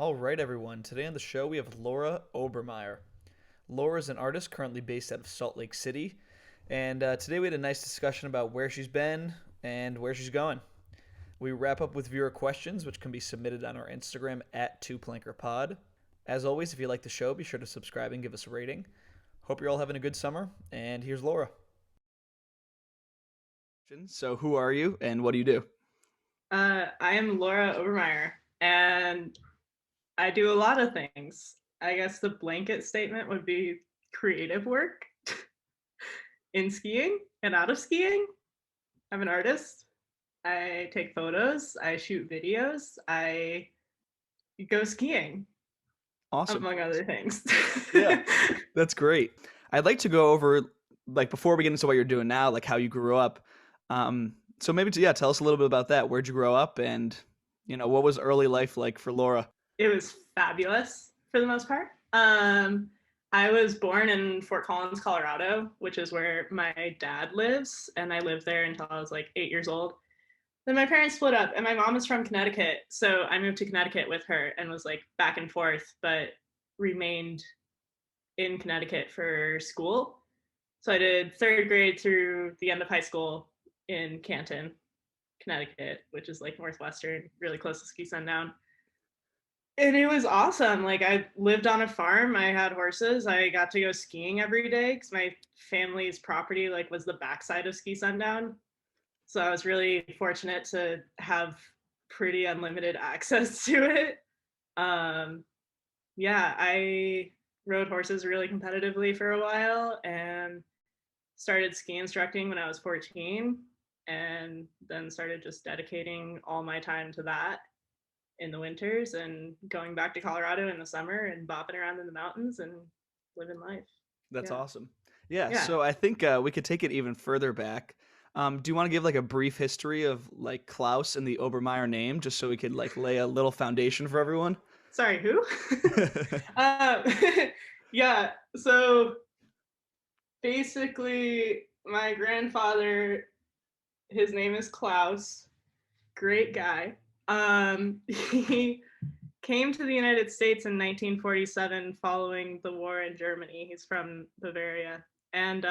All right, everyone. Today on the show, we have Laura Obermeyer. Laura is an artist currently based out of Salt Lake City. And today we had a nice discussion about where she's been and where she's going. We wrap up with viewer questions, which can be submitted on our Instagram at 2plankerpod. As always, if you like the show, be sure to subscribe and give us a rating. Hope you're all having a good summer. And here's Laura. So, who are you and what do you do? I am Laura Obermeyer, and I do a lot of things. I guess the blanket statement would be creative work in skiing and out of skiing. I'm an artist. I take photos, I shoot videos, I go skiing, Awesome. among other things. Yeah, that's great. I'd like to go over, before we get into what you're doing now, how you grew up. So maybe, tell us a little bit about that. Where'd you grow up and, what was early life like for Laura? It was fabulous for the most part. I was born in Fort Collins, Colorado, which is where my dad lives, and I lived there until I was like 8 years old. Then my parents split up, and my mom is from Connecticut, so I moved to Connecticut with her and was like back and forth, but remained in Connecticut for school. So I did third grade through the end of high school in Canton, Connecticut, which is like northwestern, really close to ski Sundown. And it was awesome. Like, I lived on a farm, I had horses, I got to go skiing every day because my family's property was the backside of ski Sundown. So I was really fortunate to have pretty unlimited access to it. Yeah, I rode horses really competitively for a while and started ski instructing when I was 14, and then started just dedicating all my time to that in the winters and going back to Colorado in the summer and bopping around in the mountains and living life. That's Yeah. awesome. Yeah, Yeah. so I think we could take it even further back. Do you want to give a brief history of Klaus and the Obermeyer name, just so we could lay a little foundation for everyone? Sorry, who? uh, yeah. So basically, my grandfather, his name is Klaus, great guy. He came to the United States in 1947 following the war in Germany. He's from Bavaria. And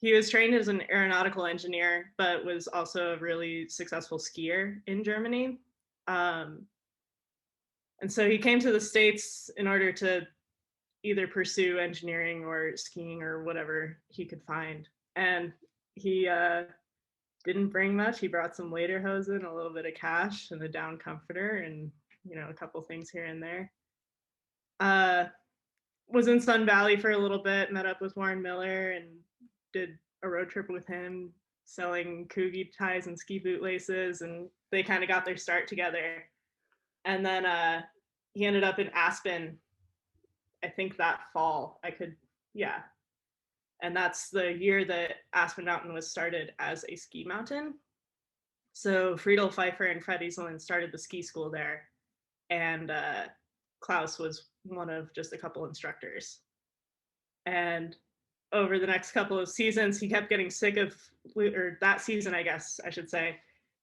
he was trained as an aeronautical engineer, but was also a really successful skier in Germany. And so he came to the States in order to either pursue engineering or skiing or whatever he could find. And he didn't bring much. He brought some lederhosen, a little bit of cash, and a down comforter, and a couple things here and there. Was in Sun Valley for a little bit, met up with Warren Miller, and did a road trip with him, selling Coogie ties and ski boot laces, and they kind of got their start together. And then he ended up in Aspen, I think that fall. Yeah. And that's the year that Aspen Mountain was started as a ski mountain. So Friedel Pfeiffer and Fred Iselin started the ski school there. And Klaus was one of just a couple instructors. And over the next couple of seasons, he kept getting sick of, or that season, I guess I should say,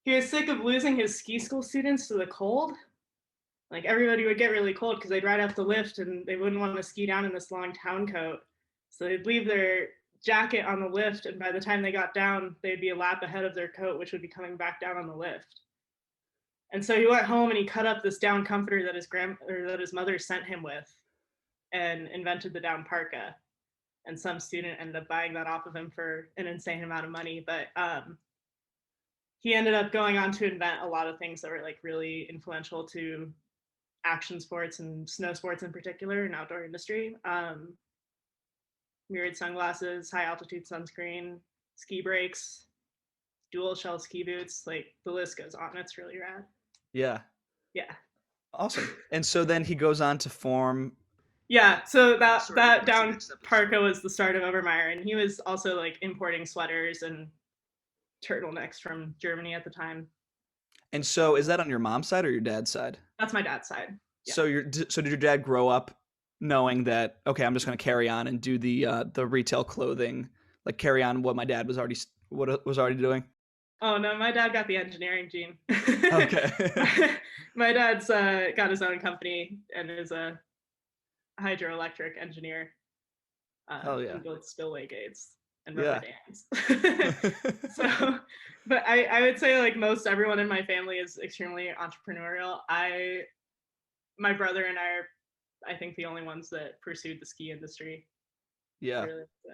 he was sick of losing his ski school students to the cold. Everybody would get really cold because they'd ride up the lift and they wouldn't want to ski down in this long town coat. So they'd leave their jacket on the lift, and by the time they got down, they'd be a lap ahead of their coat, which would be coming back down on the lift. And so he went home and he cut up this down comforter that his mother sent him with, and invented the down parka. And some student ended up buying that off of him for an insane amount of money. But he ended up going on to invent a lot of things that were really influential to action sports and snow sports in particular, and outdoor industry. Mirrored sunglasses, high altitude sunscreen, ski brakes, dual shell ski boots, the list goes on. It's really rad. Yeah. Yeah. Awesome. And so then he goes on to form. Yeah, so that down parka was the start of Obermeyer, and he was also importing sweaters and turtlenecks from Germany at the time. And so is that on your mom's side or your dad's side? That's my dad's side. Yeah. So did your dad grow up knowing that, okay, I'm just going to carry on and do the retail clothing, carry on what my dad was already doing? Oh no, my dad got the engineering gene. Okay. My dad's got his own company and is a hydroelectric engineer Hell yeah. and builds spillway gates and rubber Yeah. dams. So, but I would say like most everyone in my family is extremely entrepreneurial. My brother and I are, I think, the only ones that pursued the ski industry. Yeah. Really, so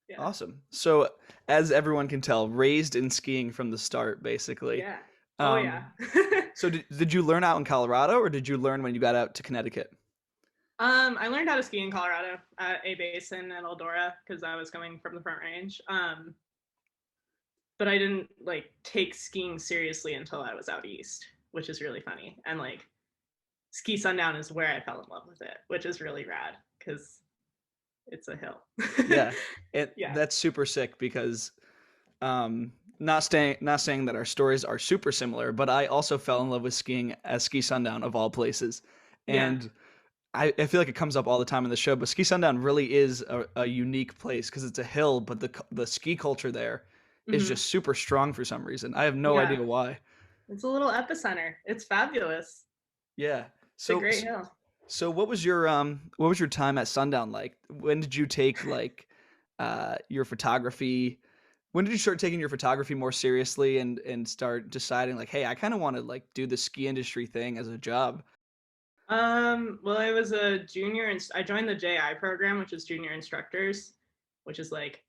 yeah, Awesome. So, as everyone can tell, raised in skiing from the start, basically. yeah, oh yeah. Um, so did you learn out in Colorado or did you learn when you got out to Connecticut? I learned how to ski in Colorado at a basin at Eldora because I was coming from the Front Range. But I didn't like take skiing seriously until I was out east, which is really funny. And like ski Sundown is where I fell in love with it, which is really rad because it's a hill. Yeah. Yeah. That's super sick because not saying that our stories are super similar, but I also fell in love with skiing at Ski Sundown of all places. Yeah. And I feel like it comes up all the time in the show, but Ski Sundown really is a unique place because it's a hill, but the ski culture there is Mm-hmm. just super strong for some reason. I have no Yeah. idea why. It's a little epicenter. It's fabulous. Yeah. It's a So great hill. so what was your time at Sundown like? When did you take like your photography? When did you start taking your photography more seriously and start deciding like, hey, I kind of want to like do the ski industry thing as a job? Well, I was a junior and I joined the JI program, which is junior instructors, which is like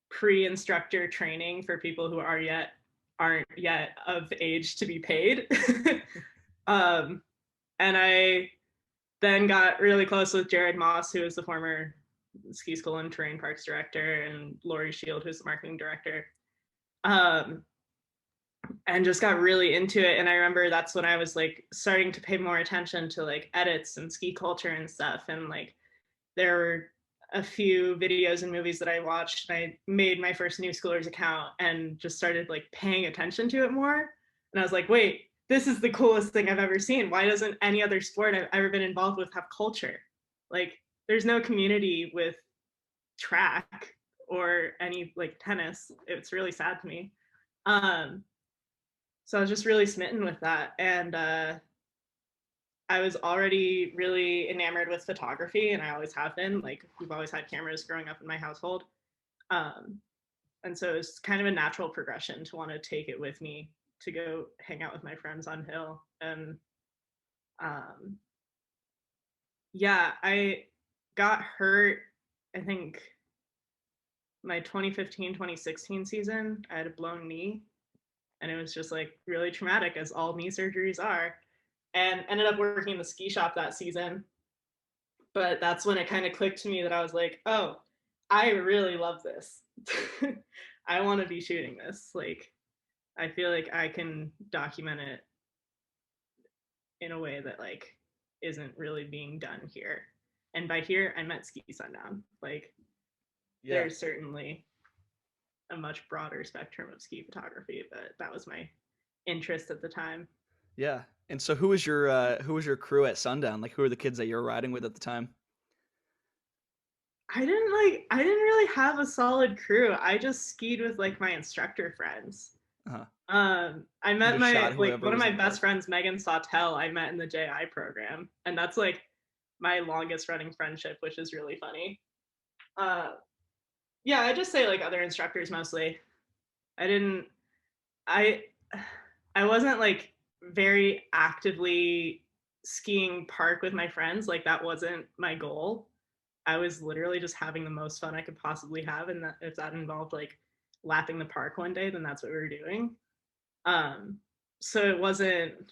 pre-instructor training for people who aren't yet of age to be paid. um, and I then got really close with Jared Moss, who is the former ski school and terrain parks director, and Lori Shield, who's the marketing director. Um, and just got really into it. And I remember that's when I was like starting to pay more attention to like edits and ski culture and stuff. And like there were a few videos and movies that I watched, and I made my first Newschoolers account and just started like paying attention to it more. And I was like, wait, this is the coolest thing I've ever seen. Why doesn't any other sport I've ever been involved with have culture? Like, there's no community with track or any like tennis. It's really sad to me. Um, so I was just really smitten with that. And I was already really enamored with photography, and I always have been. Like, we've always had cameras growing up in my household. Um, and so it's kind of a natural progression to want to take it with me to go hang out with my friends on hill. And um, yeah, I got hurt, I think, my 2015-2016 season. I had a blown knee, and it was just like really traumatic, as all knee surgeries are, and ended up working in the ski shop that season. But that's when it kind of clicked to me that I was like, oh, I really love this. I want to be shooting this. Like, I feel like I can document it in a way that like isn't really being done here. And by here, I meant Ski Sundown. Like, Yeah. there's certainly a much broader spectrum of ski photography, but that was my interest at the time. Yeah. And so who was your crew at Sundown? Like who were the kids that you were riding with at the time? I didn't really have a solid crew. I just skied with like my instructor friends. Uh-huh. I You met just my shot like whoever one of was in my the best park. friends, Megan Sawtell, I met in the JI program, and that's like my longest running friendship, which is really funny. Uh, yeah, I just say like other instructors mostly. I didn't, I, I wasn't like very actively skiing park with my friends. Like, that wasn't my goal. I was literally just having the most fun I could possibly have, and that if that involved like lapping the park one day, then that's what we were doing. Um, so it wasn't.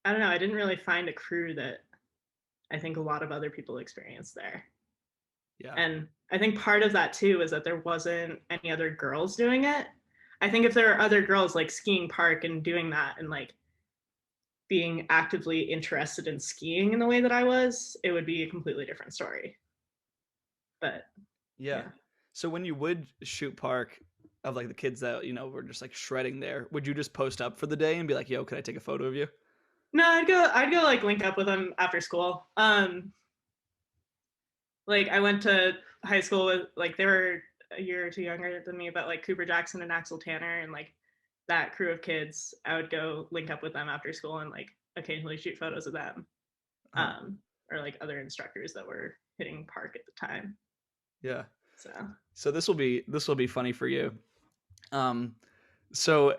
I don't know. I didn't really find a crew that I think a lot of other people experienced there. Yeah. And I think part of that too is that there wasn't any other girls doing it. I think if there are other girls like skiing park and doing that and like being actively interested in skiing in the way that I was, it would be a completely different story. But Yeah. yeah. So when you would shoot park of like the kids that, were just like shredding there, would you just post up for the day and be like, "Yo, can I take a photo of you?" No, I'd go like link up with them after school. Like I went to high school with like they were a year or two younger than me, but like Cooper Jackson and Axel Tanner, and like that crew of kids, I would go link up with them after school and like occasionally shoot photos of them, Huh. or like other instructors that were hitting park at the time. Yeah. So So this will be funny for you. Um, so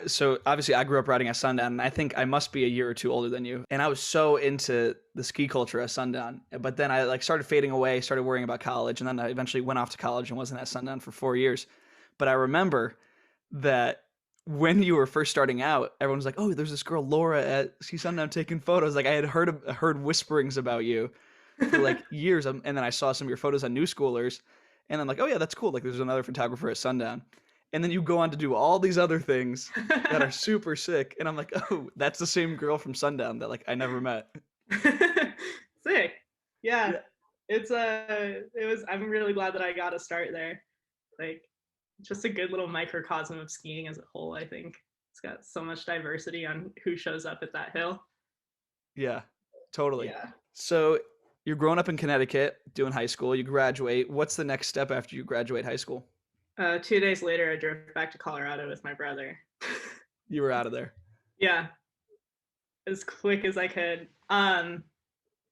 so obviously I grew up riding at Sundown, and I think I must be a year or two older than you. And I was so into the ski culture at Sundown, but then I like started fading away, started worrying about college, and then I eventually went off to college and wasn't at Sundown for 4 years. But I remember that when you were first starting out, everyone was like, "Oh, there's this girl Laura at Ski Sundown taking photos." Like I had heard whisperings about you for like years, and then I saw some of your photos on Newschoolers, and I'm like, "Oh yeah, that's cool." Like there's another photographer at Sundown, and then you go on to do all these other things that are super sick, and I'm like, "Oh, that's the same girl from Sundown that like I never met." sick. Yeah. Yeah, It was, I'm really glad that I got to start there. Like, just a good little microcosm of skiing as a whole, I think. It's got so much diversity on who shows up at that hill. yeah, totally. Yeah. So you're growing up in Connecticut, doing high school. You graduate. What's the next step after you graduate high school? 2 days later, I drove back to Colorado with my brother. You were out of there. Yeah, as quick as I could.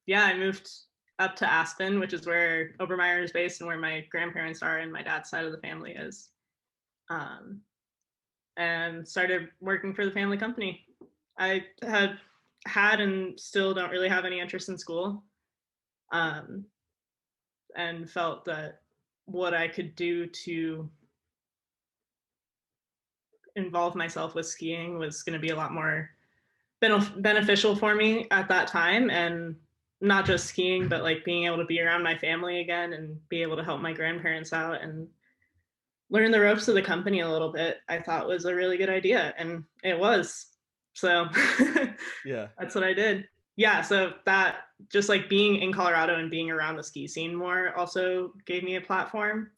Yeah, I moved up to Aspen, which is where Obermeyer is based and where my grandparents are and my dad's side of the family is. Um, and started working for the family company. I had and still don't really have any interest in school, um, and felt that what I could do to involve myself with skiing was going to be a lot more beneficial for me at that time. And not just skiing, but like being able to be around my family again and be able to help my grandparents out and learn the ropes of the company a little bit, I thought was a really good idea. And it was. So Yeah. that's what I did. Yeah. So that, just like being in Colorado and being around the ski scene more, also gave me a platform.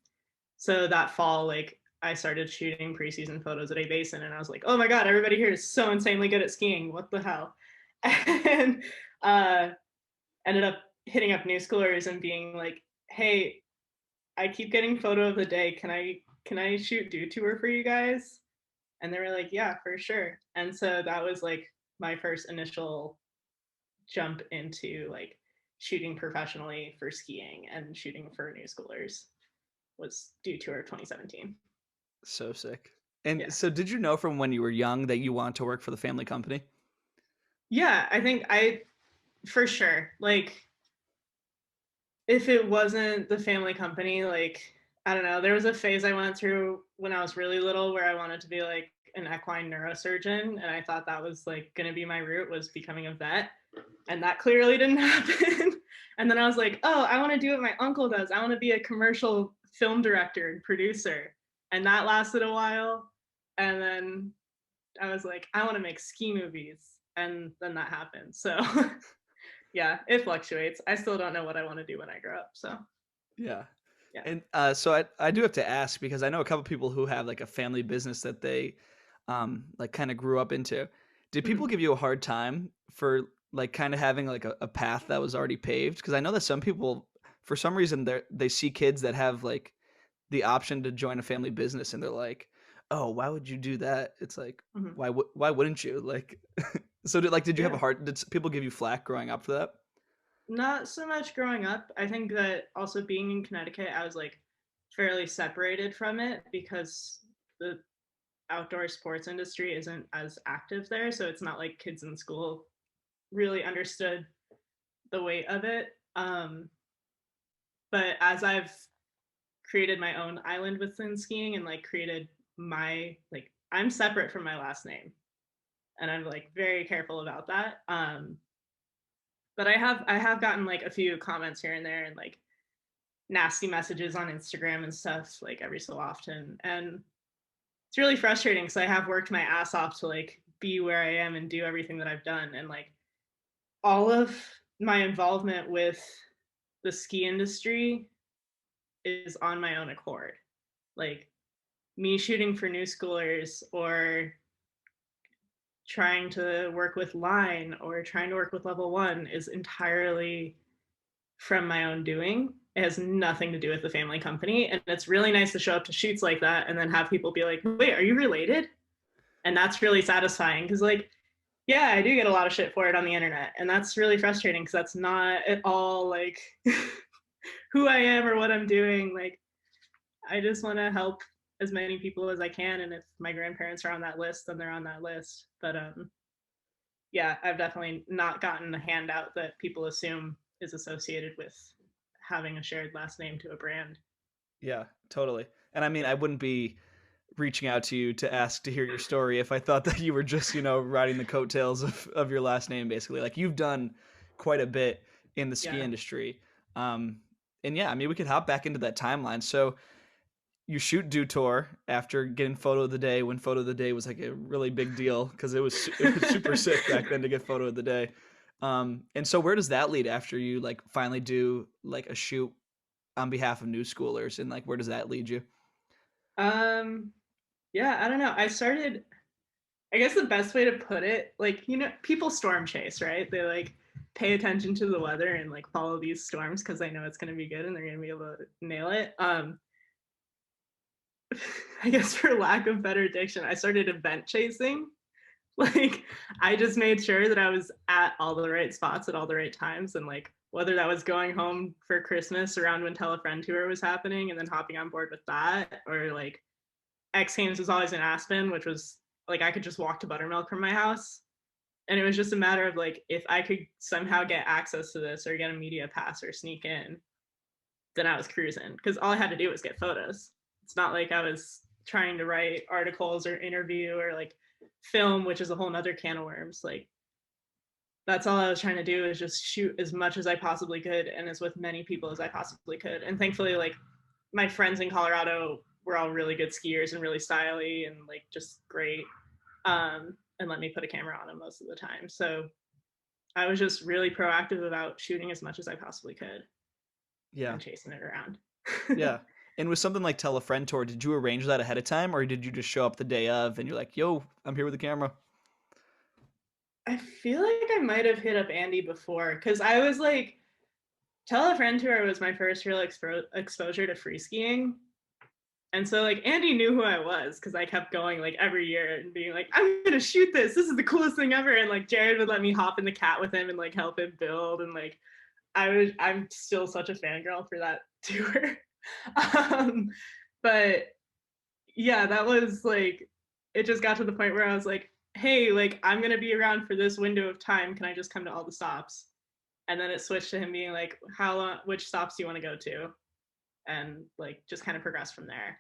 So that fall, like I started shooting preseason photos at A Basin, and I was like, oh my God, everybody here is so insanely good at skiing. What the hell? And ended up hitting up Newschoolers and being like, hey, I keep getting photo of the day. Can I shoot do tour for you guys? And they were like, yeah, for sure. And so that was like my first initial jump into like shooting professionally for skiing and shooting for Newschoolers was do tour 2017. So sick. And Yeah. so did you know from when you were young that you wanted to work for the family company? Yeah, I think I for sure. Like if it wasn't the family company, like I don't know, there was a phase I went through when I was really little where I wanted to be like an equine neurosurgeon, and I thought that was like going to be my route, was becoming a vet, and that clearly didn't happen. And then I was like, oh, I want to do what my uncle does. I want to be a commercial film director and producer, and that lasted a while. And then I was like, I want to make ski movies, and then that happened. So yeah, it fluctuates. I still don't know what I want to do when I grow up. So Yeah. yeah. And so I do have to ask because I know a couple people who have like a family business that they like kind of grew up into. Did people Mhm. give you a hard time for like kind of having like a path that was already paved? Because I know that some people, for some reason, they see kids that have like the option to join a family business and they're like, "Oh, why would you do that?" It's like, Mhm. why wouldn't you? Like, so did you have a Yeah. hard? People give you flack growing up for that? Not so much growing up. I think that also being in Connecticut, I was like fairly separated from it because the outdoor sports industry isn't as active there. So it's not like kids in school really understood the weight of it. But as I've created my own island within skiing and like created my, like, I'm separate from my last name, and I'm like very careful about that. But I have gotten like a few comments here and there and like nasty messages on Instagram and stuff like every so often. And it's really frustrating because I have worked my ass off to like be where I am and do everything that I've done. And like all of my involvement with the ski industry is on my own accord. Like me shooting for Newschoolers or trying to work with Line or trying to work with Level One is entirely from my own doing. It has nothing to do with the family company. And it's really nice to show up to shoots like that and then have people be like, wait, are you related? And that's really satisfying because like, yeah, I do get a lot of shit for it on the internet. And that's really frustrating because that's not at all like who I am or what I'm doing. Like, I just want to help as many people as I can. And if my grandparents are on that list, then they're on that list. But yeah, I've definitely not gotten a handout that people assume is associated with having a shared last name to a brand. Yeah, totally. And I mean, I wouldn't be reaching out to you to ask to hear your story if I thought that you were just, riding the coattails of your last name, basically. Like you've done quite a bit in the ski Yeah. industry. Um, and yeah, I mean, we could hop back into that timeline. So you shoot Do Tour after getting Photo of the Day when Photo of the Day was like a really big deal because it was super sick back then to get Photo of the Day. And so where does that lead after you like finally do like a shoot on behalf of new schoolers, and like where does that lead you? um, yeah, I don't know. I guess the best way to put it, like, people storm chase, right? They like pay attention to the weather and like follow these storms because they know it's going to be good and they're going to be able to nail it. I guess for lack of better diction, I started event chasing. Like, I just made sure that I was at all the right spots at all the right times. And like, whether that was going home for Christmas around when Tell a Friend tour was happening and then hopping on board with that, or like X Games was always in Aspen, which was like, I could just walk to Buttermilk from my house. And it was just a matter of like, if I could somehow get access to this or get a media pass or sneak in, then I was cruising because all I had to do was get photos. It's not like I was trying to write articles or interview or like film, which is a whole nother can of worms. Like, that's all I was trying to do is just shoot as much as I possibly could and as with many people as I possibly could. And thankfully, like, my friends in Colorado were all really good skiers and really styly and like just great, and let me put a camera on them most of the time. So I was just really proactive about shooting as much as I possibly could Yeah. and chasing it around. Yeah. And with something like Tell a Friend Tour, did you arrange that ahead of time or did you just show up the day of and you're like, yo, I'm here with the camera? I feel like I might have hit up Andy before because I was like, Tell a Friend Tour was my first real exposure to free skiing. And so like Andy knew who I was because I kept going like every year and being like, I'm gonna shoot this. This is the coolest thing ever. And like Jared would let me hop in the cat with him and like help him build. And like I'm still such a fangirl for that tour. um, but yeah, that was like, it just got to the point where I was like, hey, like I'm gonna be around for this window of time. Can I just come to all the stops? And then it switched to him being like, how long, which stops do you want to go to? And like just kind of progress from there.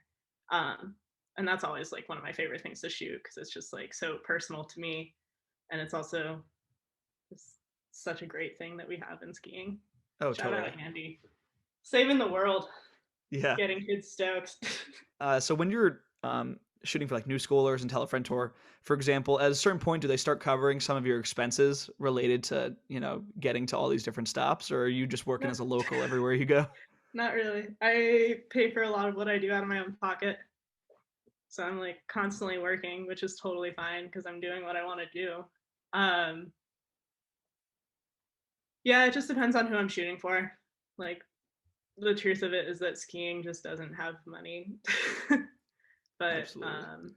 Um, and that's always like one of my favorite things to shoot because it's just like so personal to me, and it's also just such a great thing that we have in skiing. Oh, Shout out totally. Andy, saving the world, Yeah. getting kids stoked. So when you're shooting for like new schoolers and Tell a Friend Tour, for example, at a certain point, do they start covering some of your expenses related to, getting to all these different stops, or are you just working No, as a local everywhere you go? not really. I pay for a lot of what I do out of my own pocket. So I'm like constantly working, which is totally fine because I'm doing what I want to do. Um, yeah, it just depends on who I'm shooting for. Like, the truth of it is that skiing just doesn't have money. But Absolutely.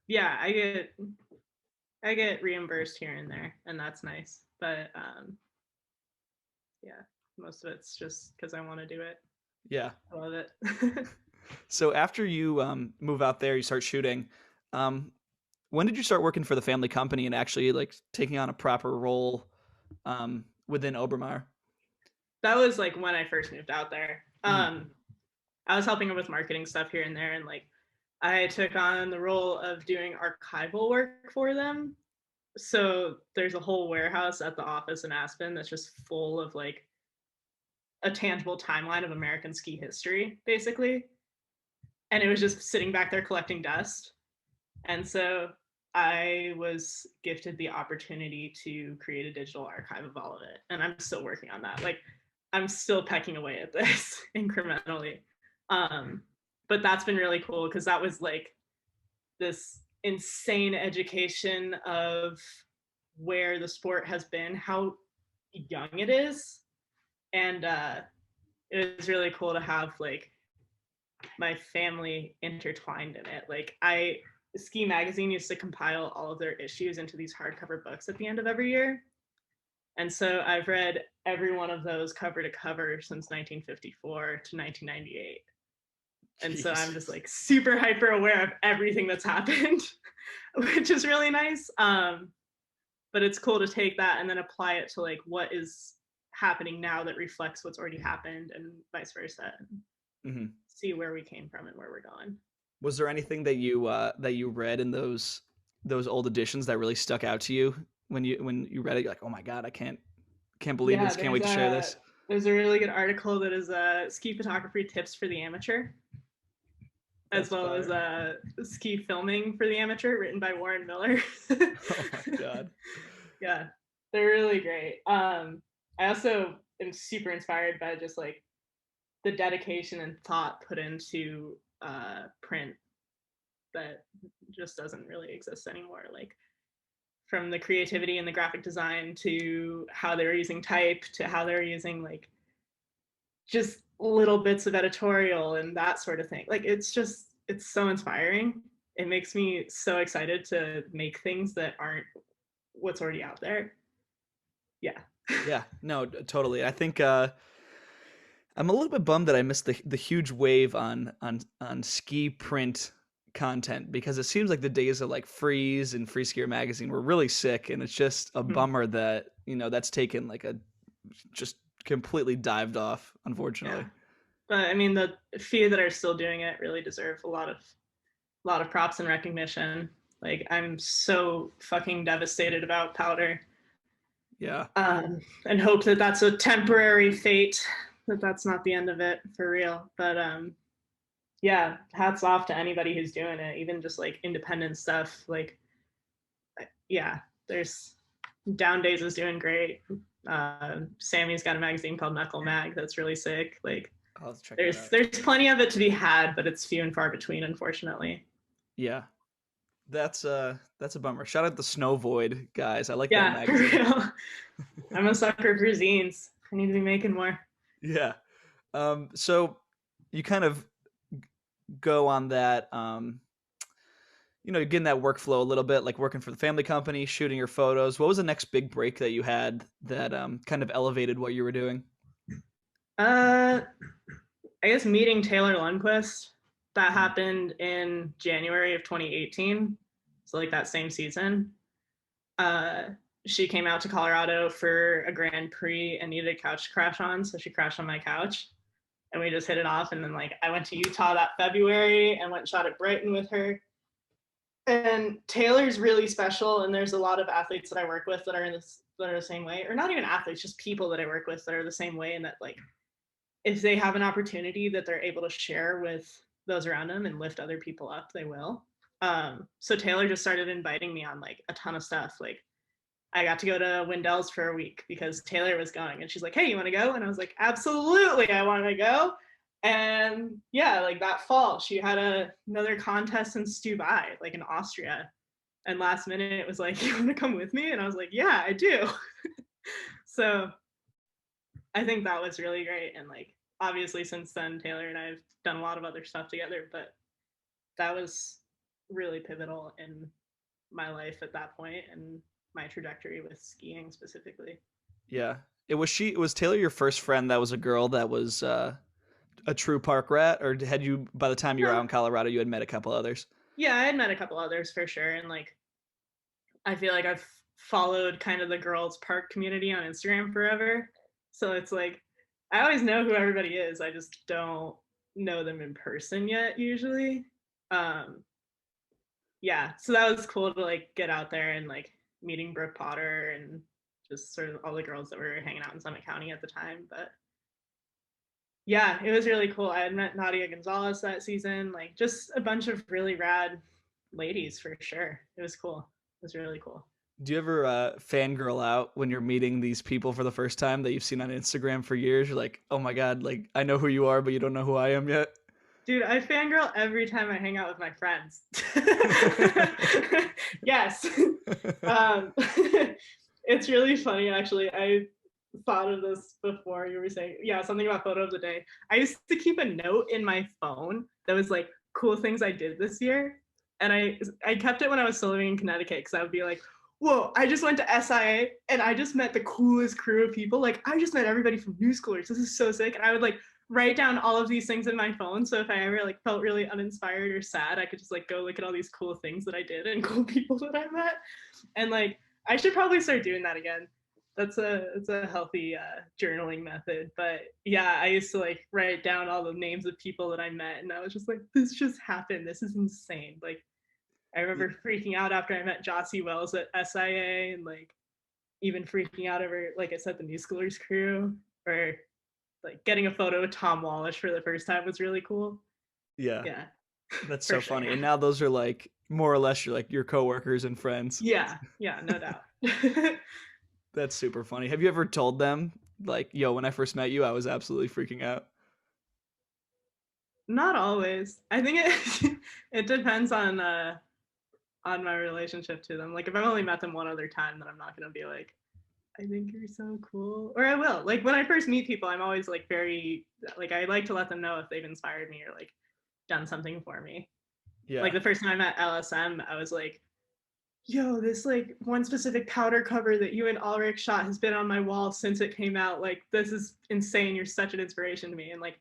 yeah, I get reimbursed here and there, and that's nice. But yeah, most of it's just because I want to do it. Yeah. I love it. So after you move out there, you start shooting. Um, when did you start working for the family company and actually like taking on a proper role within Obermeyer? That was like when I first moved out there. Mhm. I was helping with marketing stuff here and there, and like I took on the role of doing archival work for them. So there's a whole warehouse at the office in Aspen that's just full of like a tangible timeline of American ski history, basically. And it was just sitting back there collecting dust. And so I was gifted the opportunity to create a digital archive of all of it. And I'm still working on that. Like, I'm still pecking away at this incrementally. Um, but that's been really cool because that was like this insane education of where the sport has been, how young it is. And it was really cool to have like my family intertwined in it. Like, Ski Magazine used to compile all of their issues into these hardcover books at the end of every year. And so I've read every one of those cover to cover since 1954 to 1998. And so I'm just like super hyper aware of everything that's happened, which is really nice. But it's cool to take that and then apply it to like what is happening now that reflects what's already happened and vice versa. Mm-hmm. See where we came from and where we're going. Was there anything that you read in those old editions that really stuck out to you when you read it? You're like, oh my god, I can't believe this. Can't wait to share this. There's a really good article that is ski photography tips for the amateur, as well as ski filming for the amateur, written by Warren Miller. Oh my god. Yeah, they're really great. I also am super inspired by just like the dedication and thought put into print that just doesn't really exist anymore. Like from the creativity and the graphic design to how they're using type to how they're using like just little bits of editorial and that sort of thing. Like it's so inspiring. It makes me so excited to make things that aren't what's already out there. Yeah. Yeah, no, totally. I think I'm a little bit bummed that I missed the huge wave on ski print content, because it seems like the days of like Freeze and Free Skier magazine were really sick, and it's just a bummer that that's taken like a just completely dived off, unfortunately. Yeah. But I mean, the few that are still doing it really deserve a lot of props and recognition. Like I'm so fucking devastated about Powder. Yeah. And hope that that's a temporary fate, that's not the end of it for real. But yeah, hats off to anybody who's doing it, even just like independent stuff. Like, yeah, there's Down Days is doing great. Sammy's got a magazine called Knuckle Mag that's really sick. Like, there's plenty of it to be had, but it's few and far between, unfortunately. Yeah, that's a bummer. Shout out the Snow Void guys. I like that magazine. For real. I'm a sucker for zines. I need to be making more. Yeah. So you kind of go on that, getting that workflow a little bit, like working for the family company, shooting your photos. What was the next big break that you had that kind of elevated what you were doing? I guess meeting Taylor Lundquist. That happened in January of 2018. So like that same season. She came out to Colorado for a Grand Prix and needed a couch to crash on. So she crashed on my couch and we just hit it off. And then like I went to Utah that February and went and shot at Brighton with her. And Taylor's really special. And there's a lot of athletes that I work with that are the same way, or not even athletes, just people that I work with that are the same way. And that like, if they have an opportunity that they're able to share with those around them and lift other people up, they will. So Taylor just started inviting me on like a ton of stuff. Like I got to go to Wendell's for a week because Taylor was going, and she's like, hey, you want to go? And I was like, absolutely, I want to go. And yeah, like that fall, she had another contest in Stubai, like in Austria. And last minute, it was like, you want to come with me? And I was like, yeah, I do. So I think that was really great. And like, obviously since then, Taylor and I have done a lot of other stuff together, but that was really pivotal in my life at that point and my trajectory with skiing specifically. Yeah. Was Taylor your first friend that was a girl that was a true park rat, or had you, by the time you were out in Colorado, you had met a couple others? Yeah, I had met a couple others for sure. And like, I feel like I've followed kind of the girls park community on Instagram forever. So it's like, I always know who everybody is. I just don't know them in person yet, usually. Yeah, so that was cool to like get out there and like meeting Brooke Potter and just sort of all the girls that were hanging out in Summit County at the time. But yeah, it was really cool. I had met Nadia Gonzalez that season, like just a bunch of really rad ladies for sure. It was cool. It was really cool. Do you ever fangirl out when you're meeting these people for the first time that you've seen on Instagram for years? You're like, oh my God, like I know who you are, but you don't know who I am yet. Dude, I fangirl every time I hang out with my friends. Yes. It's really funny, actually. I thought of this before you were saying, yeah, something about photo of the day. I used to keep a note in my phone that was like cool things I did this year. And I kept it when I was still living in Connecticut because I would be like, whoa, I just went to SIA and I just met the coolest crew of people. Like, I just met everybody from Newschoolers. This is so sick. And I would like write down all of these things in my phone. So if I ever like felt really uninspired or sad, I could just like go look at all these cool things that I did and cool people that I met. And like, I should probably start doing that again. It's a healthy journaling method. But yeah, I used to like write down all the names of people that I met, and I was just like, this just happened. This is insane. Like, I remember freaking out after I met Jyosei Wells at SIA, and like even freaking out over, like I said, the Newschoolers crew, or like getting a photo with Tom Wallish for the first time was really cool. Yeah, Yeah, that's for so sure. funny. And now those are like more or less your coworkers and friends. Yeah, yeah, no doubt. That's super funny. Have you ever told them like, yo, when I first met you, I was absolutely freaking out? Not always. I think it it depends on my relationship to them. Like if I've only met them one other time, then I'm not gonna be like, I think you're so cool. Or I will. Like when I first meet people, I'm always like very like I like to let them know if they've inspired me or like done something for me. Yeah. Like the first time I met LSM, I was like, yo, this like one specific powder cover that you and Ulrich shot has been on my wall since it came out. Like this is insane. You're such an inspiration to me. And like,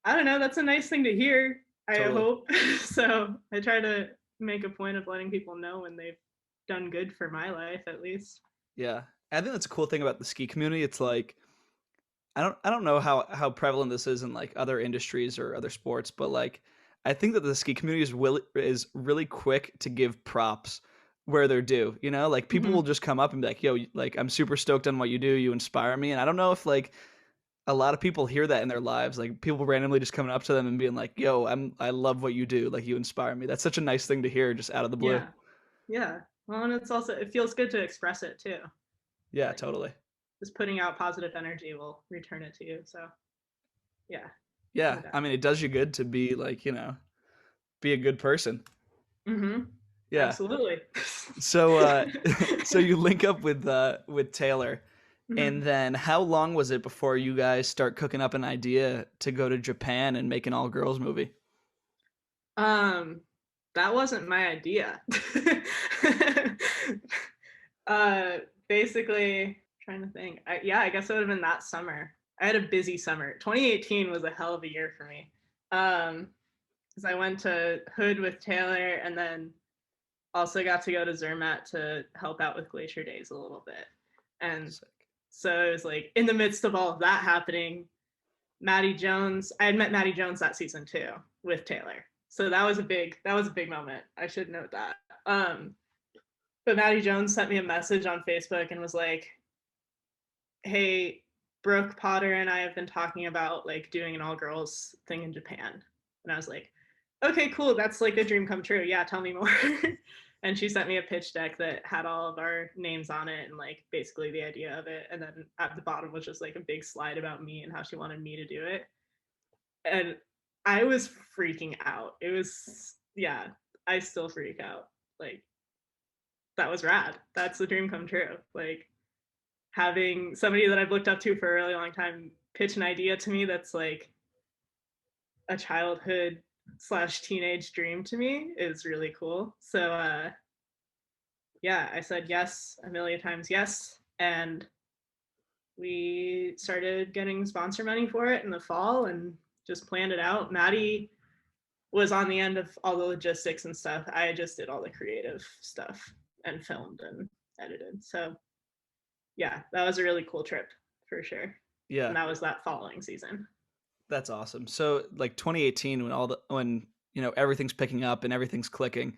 I don't know, that's a nice thing to hear, I Totally. hope. So I try to make a point of letting people know when they've done good for my life at least. Yeah. I think that's a cool thing about the ski community. It's like I don't know how prevalent this is in like other industries or other sports, but like I think that the ski community is really quick to give props where they're due. You know, like people will Mm-hmm. just come up and be like, "Yo, like I'm super stoked on what you do. You inspire me." And I don't know if like a lot of people hear that in their lives, like people randomly just coming up to them and being like, "Yo, I love what you do. Like you inspire me." That's such a nice thing to hear just out of the blue. Yeah. Yeah. Well, and it's also, it feels good to express it too. Yeah, Like totally. just putting out positive energy will return it to you. So yeah, Yeah, no doubt. I mean, it does you good to be like, be a good person. Mm-hmm. Yeah. Absolutely. So so you link up with Taylor, Mm-hmm. and then how long was it before you guys start cooking up an idea to go to Japan and make an all girls movie? Um, that wasn't my idea. Basically, trying to think. Yeah, I guess it would have been that summer. I had a busy summer. 2018 was a hell of a year for me. Because I went to Hood with Taylor, and then also got to go to Zermatt to help out with Glacier Days a little bit. And Sick. so it was like in the midst of all of that happening, Maddie Jones. I had met Maddie Jones that season too with Taylor. So that was a big moment. I should note that. Um, but Maddie Jones sent me a message on Facebook and was like, "Hey, Brooke Potter and I have been talking about like doing an all girls thing in Japan." And I was like, "Okay, cool. That's like a dream come true. Yeah, tell me more." And she sent me a pitch deck that had all of our names on it and like basically the idea of it. And then at the bottom was just like a big slide about me and how she wanted me to do it. And I was freaking out. It was, yeah, I still freak out. Like, that was rad. That's the dream come true. Like, having somebody that I've looked up to for a really long time pitch an idea to me that's like a childhood slash teenage dream to me is really cool. So, yeah, I said yes a million times yes. And we started getting sponsor money for it in the fall and just planned it out. Maddie was on the end of all the logistics and stuff. I just did all the creative stuff and filmed and edited. So yeah, that was a really cool trip for sure. Yeah, And that was that following season. that's awesome. So like 2018 when everything's picking up and everything's clicking,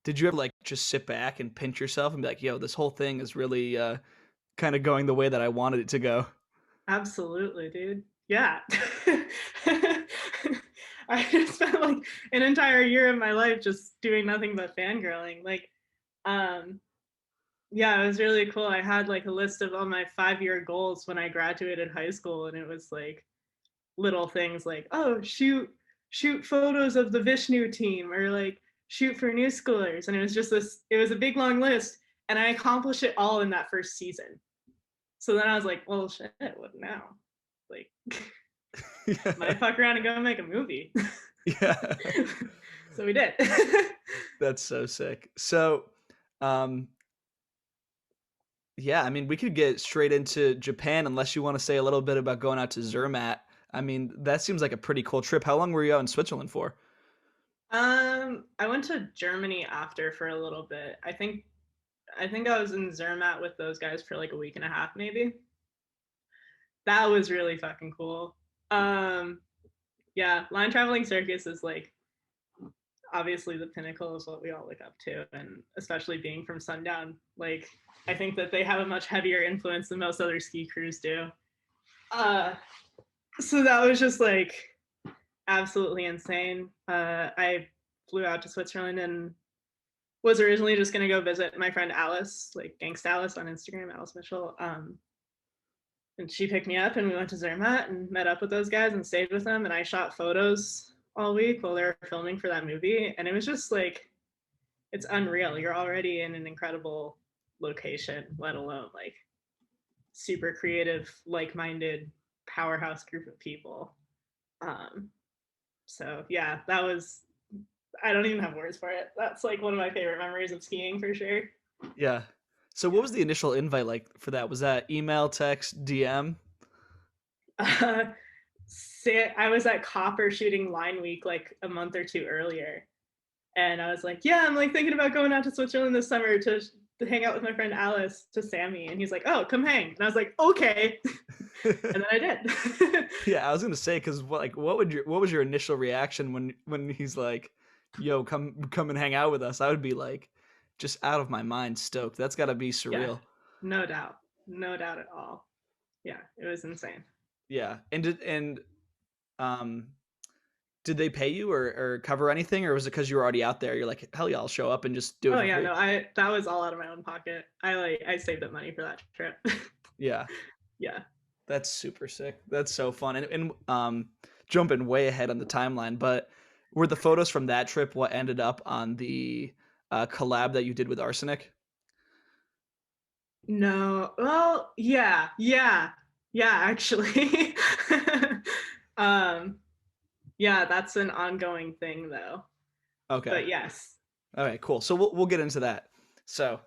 did you ever like just sit back and pinch yourself and be like, "Yo, this whole thing is really kind of going the way that I wanted it to go"? Absolutely, dude. Yeah. I just spent like an entire year of my life just doing nothing but fangirling. Like, um, yeah, it was really cool. I had like a list of all my 5-year goals when I graduated high school, and it was like little things like, oh, shoot photos of the Vishnu team, or like shoot for new schoolers. And it was just this, it was a big long list, and I accomplished it all in that first season. So then I was like, well, shit, what now? Like, Yeah. might fuck around and go make a movie. Yeah. So we did. That's so sick. So, um, yeah, I mean, we could get straight into Japan unless you want to say a little bit about going out to Zermatt. I mean, that seems like a pretty cool trip. How long were you out in Switzerland for? I went to Germany after for a little bit. I think I was in Zermatt with those guys for like a week and a half, maybe. That was really fucking cool. Um, yeah, line traveling circus is like obviously the pinnacle is what we all look up to, and especially being from Sundown, like I think that they have a much heavier influence than most other ski crews do. Uh, so that was just like absolutely insane. I flew out to Switzerland and was originally just gonna go visit my friend Alice, like Gangsta Alice on Instagram, Alice Mitchell. And she picked me up and we went to Zermatt and met up with those guys and stayed with them. And I shot photos all week while they were filming for that movie. And it was just like, it's unreal. You're already in an incredible location, let alone like super creative, like-minded powerhouse group of people. Um, so yeah, that was, I don't even have words for it. That's like one of my favorite memories of skiing for sure. Yeah. So, what was the initial invite like for that? Was that email, text, DM? Uh, I was at Copper shooting Line Week like a month or two earlier, and I was like, "Yeah, I'm like thinking about going out to Switzerland this summer to hang out with my friend Alice to Sammy." And he's like, "Oh, come hang." And I was like, "Okay," and then I did. Yeah, I was gonna say because what was your initial reaction when he's like, "Yo, come and hang out with us"? I would be like, just out of my mind, stoked. That's got to be Yeah, surreal. no doubt, no doubt at all. Yeah, it was insane. Yeah, um did they pay you or cover anything, or was it because you were already out there? You're like, hell yeah, I'll show up and just do it Oh for yeah, free. no, I that was all out of my own pocket. I saved up money for that trip. Yeah, Yeah. that's super sick. That's so fun. And jumping way ahead on the timeline, but were the photos from that trip what ended up on the collab that you did with Arsenic? No. Well, yeah, actually. um, yeah, that's an ongoing thing though. Okay. But yes. All right, cool. So we'll get into that. So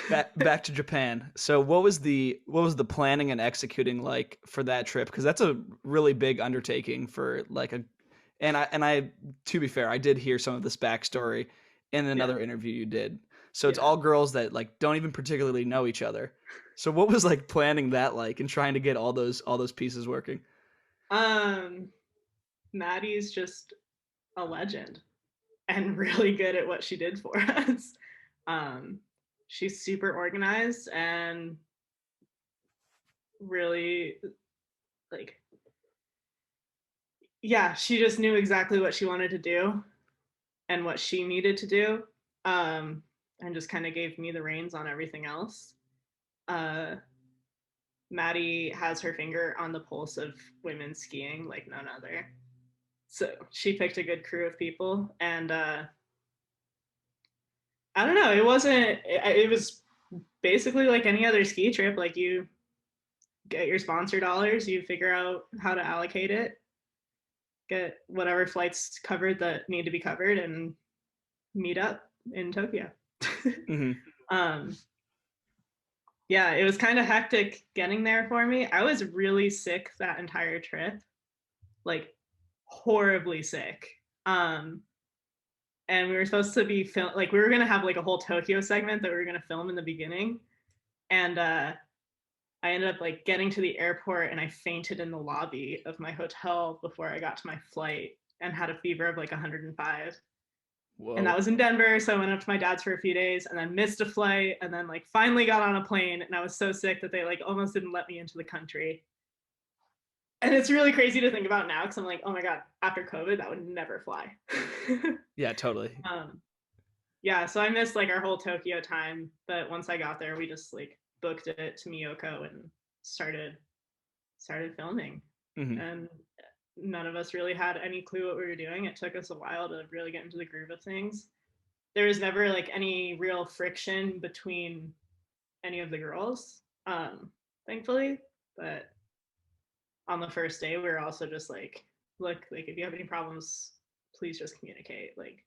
back to Japan. So what was the planning and executing like for that trip? Because that's a really big undertaking for like a and I to be fair, I did hear some of this backstory in Yeah. another interview you did. So it's Yeah. all girls that like don't even particularly know each other. So what was like planning that like and trying to get all those pieces working? Um, Maddie's just a legend and really good at what she did for us. Um, she's super organized and really like yeah, she just knew exactly what she wanted to do and what she needed to do. Um, and just kind of gave me the reins on everything else. Uh, Maddie has her finger on the pulse of women skiing like none other. So she picked a good crew of people, and I don't know. It wasn't. It was basically like any other ski trip. Like you get your sponsor dollars, you figure out how to allocate it, get whatever flights covered that need to be covered, and meet up in Tokyo. Mm-hmm. um, yeah, it was kind of hectic getting there for me. I was really sick that entire trip, like horribly sick. Um, and we were supposed to be like we were gonna have like a whole Tokyo segment that we were gonna film in the beginning, and I ended up like getting to the airport and I fainted in the lobby of my hotel before I got to my flight and had a fever of like 105. And that Whoa. was in Denver, so I went up to my dad's for a few days and then missed a flight and then like finally got on a plane and I was so sick that they like almost didn't let me into the country. And it's really crazy to think about now because I'm like, oh my god, after COVID, that would never fly. Yeah, totally. um, yeah, so I missed like our whole Tokyo time, but once I got there, we just like booked it to Miyoko and started filming. Mm-hmm. And none of us really had any clue what we were doing. It took us a while to really get into the groove of things. There was never like any real friction between any of the girls, thankfully. But on the first day, we were also just like, look, like if you have any problems, please just communicate. Like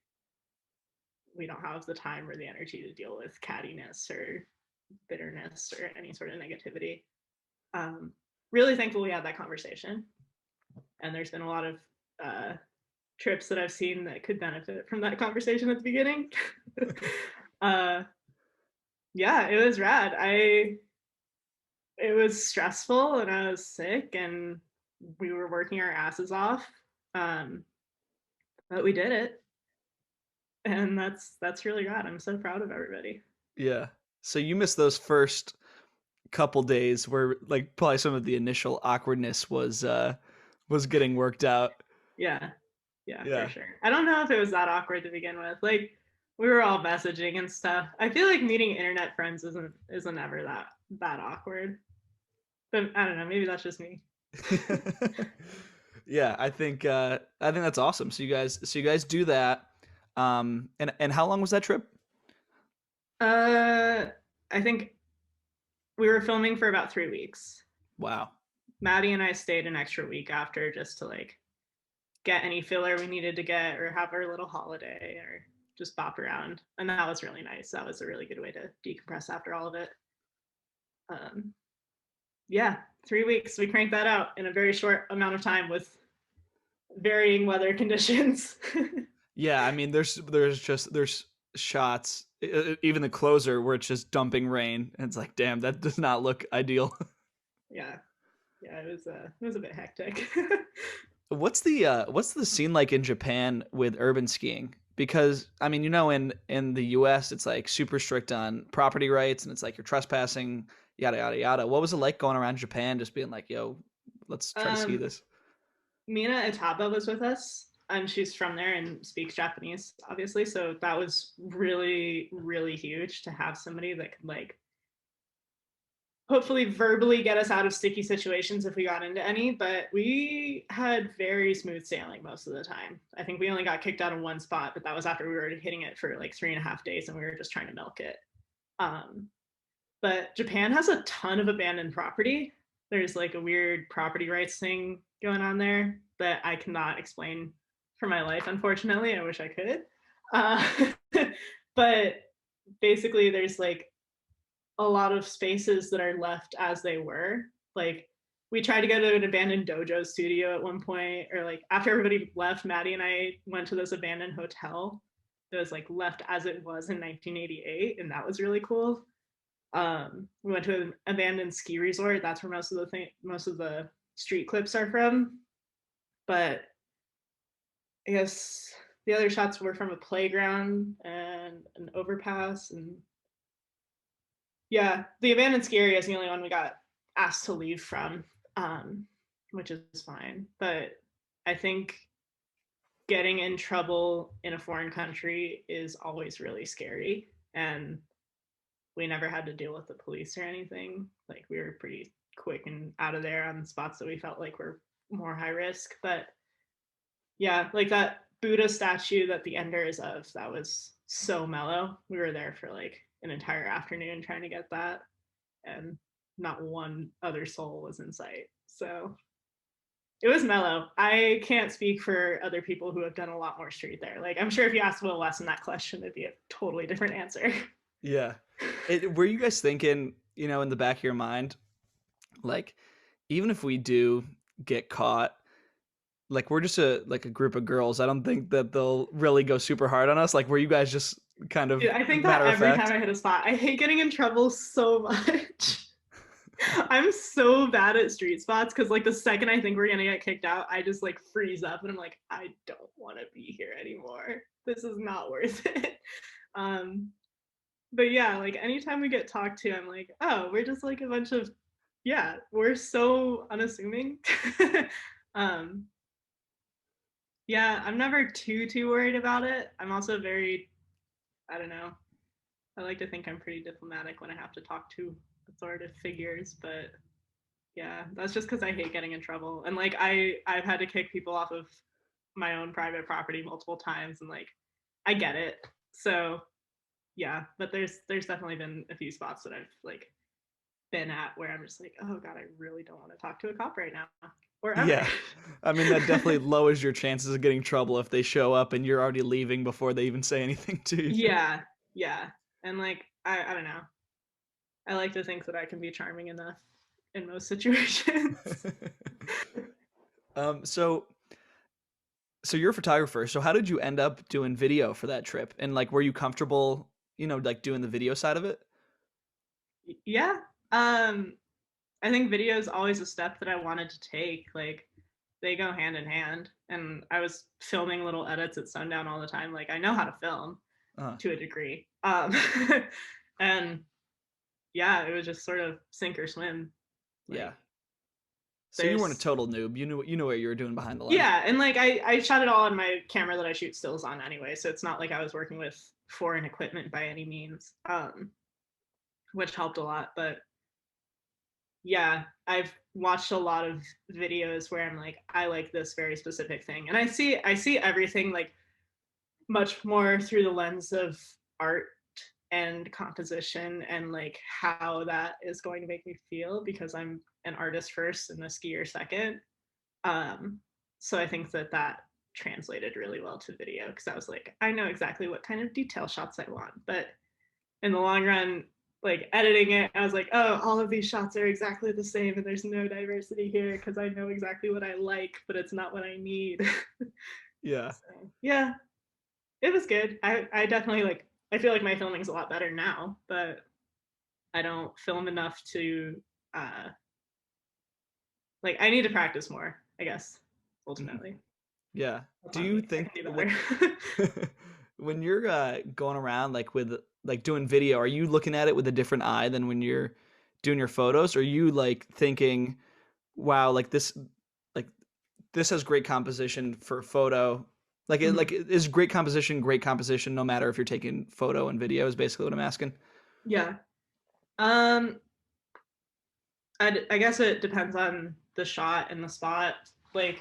we don't have the time or the energy to deal with cattiness or bitterness or any sort of negativity. Really thankful we had that conversation. And there's been a lot of trips that I've seen that could benefit from that conversation at the beginning. Yeah, it was rad. It was stressful and I was sick and we were working our asses off. But we did it. And that's really rad. I'm so proud of everybody. Yeah. So you missed those first couple days where like probably some of the initial awkwardness was getting worked out. Yeah. Yeah, for Yeah. sure. I don't know if it was that awkward to begin with. Like we were all messaging and stuff. I feel like meeting internet friends isn't ever that awkward. But I don't know, maybe that's just me. Yeah, I think that's awesome. So you guys do that. And how long was that trip? Uh I think we were filming for about 3 weeks. Wow. Maddie and I stayed an extra week after just to like get any filler we needed to get or have our little holiday or just bop around. And that was really nice. That was a really good way to decompress after all of it. Um, yeah, 3 weeks. We cranked that out in a very short amount of time with varying weather conditions. Yeah, I mean there's shots even the closer where it's just dumping rain and it's like damn that does not look ideal. Yeah. Yeah, it was a bit hectic. What's the scene like in Japan with urban skiing? Because I mean, in the US it's like super strict on property rights and it's like you're trespassing, yada yada yada. What was it like going around Japan just being like, yo, let's try to ski um, this? Mina Itaba was with us, and she's from there and speaks Japanese, obviously. So that was really, really huge to have somebody that could like hopefully verbally get us out of sticky situations if we got into any. But we had very smooth sailing most of the time. I think we only got kicked out of one spot, but that was after we were hitting it for like 3.5 days and we were just trying to milk it. Um, but Japan has a ton of abandoned property. There's like a weird property rights thing going on there that I cannot explain for my life, unfortunately. I wish I could. Uh, but basically, there's like a lot of spaces that are left as they were. Like, we tried to go to an abandoned dojo studio at one point, or like after everybody left, Maddie and I went to this abandoned hotel that was like left as it was in 1988, and that was really cool. We went to an abandoned ski resort. That's where most of the street clips are from. But I guess the other shots were from a playground and an overpass. And yeah, the abandoned ski area is the only one we got asked to leave from, which is fine. But I think getting in trouble in a foreign country is always really scary. And we never had to deal with the police or anything. Like we were pretty quick and out of there on spots that we felt like were more high risk. But yeah, like that Buddha statue that the ender is of, that was so mellow. We were there for like an entire afternoon trying to get that, and not one other soul was in sight. So it was mellow. I can't speak for other people who have done a lot more street there. Like I'm sure if you asked Will Weston that question, it'd be a totally different answer. Yeah. Were you guys thinking, in the back of your mind, like, even if we do get caught, like we're just a group of girls. I don't think that they'll really go super hard on us. Like, were you guys just kind of Dude, I think that matter of every time fact? I hit a spot, I hate getting in trouble so much. I'm so bad at street spots because like the second I think we're gonna get kicked out, I just like freeze up and I'm like, I don't want to be here anymore. This is not worth it. Um, but yeah, like anytime we get talked to, I'm like, oh, we're just like a bunch of yeah, we're so unassuming. um, yeah, I'm never too worried about it. I'm also very, I don't know. I like to think I'm pretty diplomatic when I have to talk to authoritative figures, but yeah, that's just because I hate getting in trouble. And like I've had to kick people off of my own private property multiple times, and like I get it. So yeah, but there's definitely been a few spots that I've like been at where I'm just like, oh god, I really don't want to talk to a cop right now. or ever. Yeah. I mean, that definitely lowers your chances of getting trouble if they show up and you're already leaving before they even say anything to you. Yeah, yeah. And like I don't know. I like to think that I can be charming enough in most situations. Um, so so you're a photographer. So how did you end up doing video for that trip? And like, were you comfortable, like doing the video side of it? Yeah. Um I think video is always a step that I wanted to take. Like they go hand in hand. And I was filming little edits at Sundown all the time. Like I know how to film Uh, to a degree. And yeah, it was just sort of sink or swim. yeah. Like So you weren't a there's total noob. You knew what you were doing behind the lens. yeah, and like I shot it all on my camera that I shoot stills on anyway, so it's not like I was working with foreign equipment by any means, which helped a lot. But yeah, I've watched a lot of videos where I'm like, I like this very specific thing, and I see everything like much more through the lens of art and composition and like how that is going to make me feel because I'm an artist first and a skier second. Um, so I think that that translated really well to video because I was like, I know exactly what kind of detail shots I want. But in the long run, like editing it, I was like, oh, all of these shots are exactly the same and there's no diversity here because I know exactly what I like, but it's not what I need. Yeah. So, yeah, it was good. I definitely like, I feel like my filming's a lot better now, but I don't film enough to, uh, like, I need to practice more, I guess, Mhm. ultimately. Yeah. That's Do on you me. I think can do when better. when you're going around like with like doing video, are you looking at it with a different eye than when you're doing your photos? Or are you like thinking, wow, like this has great composition for photo. Mhm. Is great composition no matter if you're taking photo and video is basically what I'm asking. Yeah. Um, I guess it depends on the shot and the spot. Like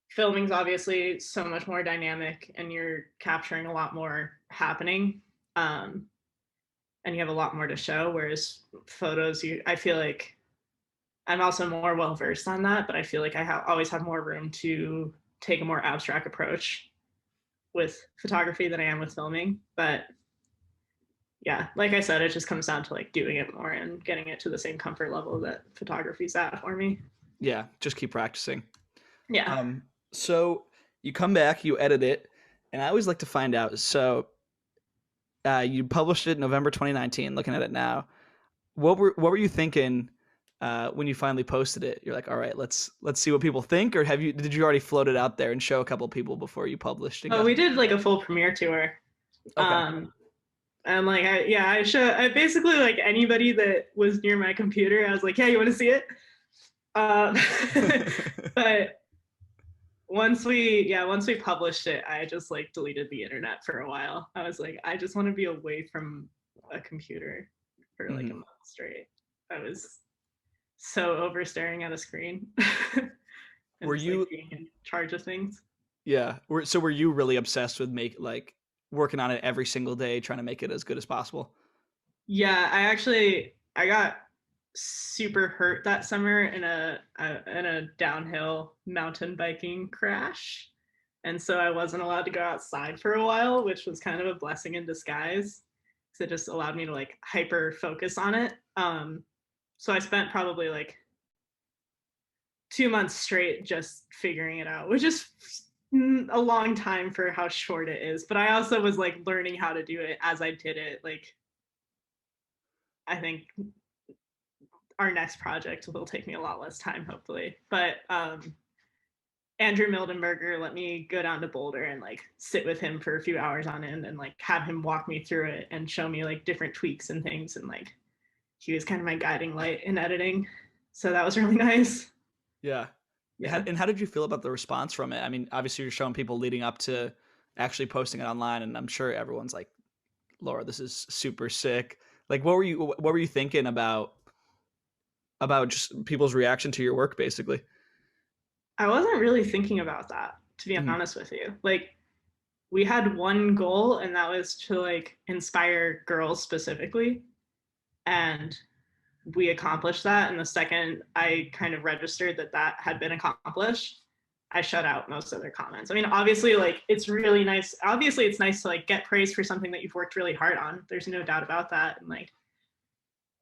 filming's obviously so much more dynamic and you're capturing a lot more happening. Um, and you have a lot more to show. Whereas photos, I feel like I'm also more well versed on that, but I feel like always have more room to take a more abstract approach with photography than I am with filming. But yeah, like I said, it just comes down to like doing it more and getting it to the same comfort level that photography's at for me. Yeah, just keep practicing. Yeah. Um, so you come back, you edit it, and I always like to find out. So you published it November 2019. Looking at it now, what were you thinking when you finally posted it? You're like, all right, let's see what people think, or did you already float it out there and show a couple people before you published and Oh, got? we did like a full premiere tour. Okay. Um, and like I basically like anybody that was near my computer, I was like, yeah, you want to see it? Um, but once we published it, I just like deleted the internet for a while. I was like, I just want to be away from a computer for like a Mhm. month straight. I was so over staring at a screen and Were just like you being in charge of things. Yeah. Were you really obsessed with working on it every single day, trying to make it as good as possible? Yeah, I got super hurt that summer in a downhill mountain biking crash. And so I wasn't allowed to go outside for a while, which was kind of a blessing in disguise. So it just allowed me to like hyper focus on it. So I spent probably like 2 months straight just figuring it out, which is a long time for how short it is. But I also was like learning how to do it as I did it. Like I think our next project will take me a lot less time, hopefully. But Andrew Mildenberger let me go down to Boulder and like sit with him for a few hours on end and like have him walk me through it and show me like different tweaks and things. And like he was kind of my guiding light in editing. So that was really nice. Yeah. Yeah. And how did you feel about the response from it? I mean, obviously you're showing people leading up to actually posting it online, and I'm sure everyone's like, "Laura, this is super sick." Like, what were you thinking about just people's reaction to your work, basically? I wasn't really thinking about that, to be Mhm. honest with you. Like we had one goal and that was to like inspire girls specifically. And we accomplished that. And the second I kind of registered that that had been accomplished, I shut out most of their comments. I mean, obviously, like, it's really nice. Obviously, it's nice to like get praise for something that you've worked really hard on. There's no doubt about that. And like,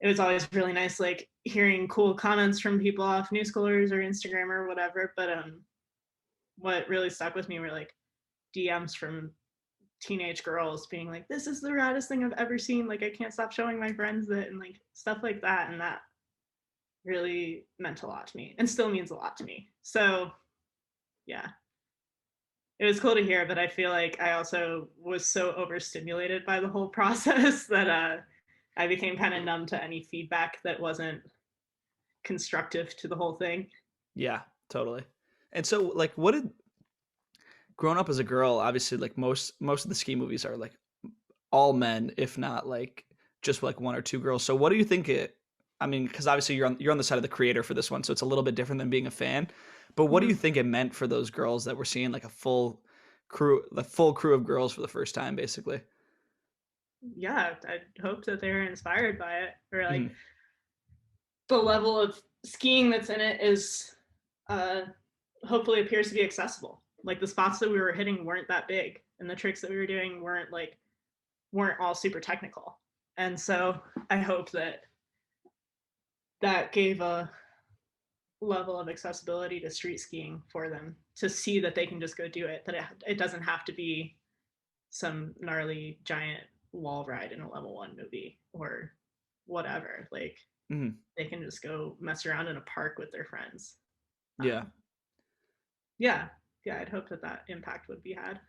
it was always really nice, like hearing cool comments from people off Newschoolers or Instagram or whatever. But what really stuck with me were like DMs from teenage girls being like, "This is the raddest thing I've ever seen. Like, I can't stop showing my friends it," and like stuff like that. And that really meant a lot to me, and still means a lot to me. So yeah, it was cool to hear, but I feel like I also was so overstimulated by the whole process that I became kind of numb to any feedback that wasn't constructive to the whole thing. Yeah, totally. And so, like, what did growing up as a girl? Obviously, like most of the ski movies are like all men, if not like just like one or two girls. So, what do you think it? I mean, because obviously you're on the side of the creator for this one, so it's a little bit different than being a fan. But what do you Mm-hmm. think it meant for those girls that were seeing like a full crew of girls for the first time, basically? Yeah, I hope that they're inspired by it, or like Mm-hmm. the level of skiing that's in it is uh, hopefully appears to be accessible. Like the spots that we were hitting weren't that big, and the tricks that we were doing weren't all super technical. And so I hope that that gave a level of accessibility to street skiing for them to see that they can just go do it. That it doesn't have to be some gnarly giant wall ride in a level 1 movie or whatever. Like Mm-hmm. they can just go mess around in a park with their friends. Yeah. Yeah, yeah, I'd hope that that impact would be had.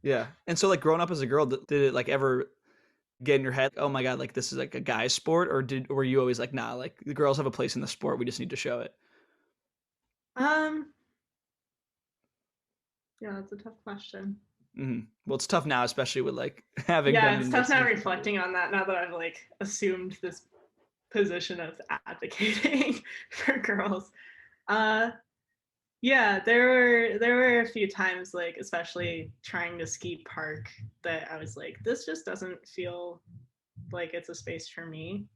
Yeah. And so, like, growing up as a girl, did it like ever get in your head, oh my God, like this is like a guy's sport? Or were you always like, nah, like the girls have a place in the sport. We just need to show it? um, yeah, that's a tough question. Hmm. Well, it's tough now, especially with like having Yeah, been it's in tough this. now reflecting on that now that I've like assumed this position of advocating for girls. Uh yeah, there were a few times like especially trying to ski park that I was like, this just doesn't feel like it's a space for me.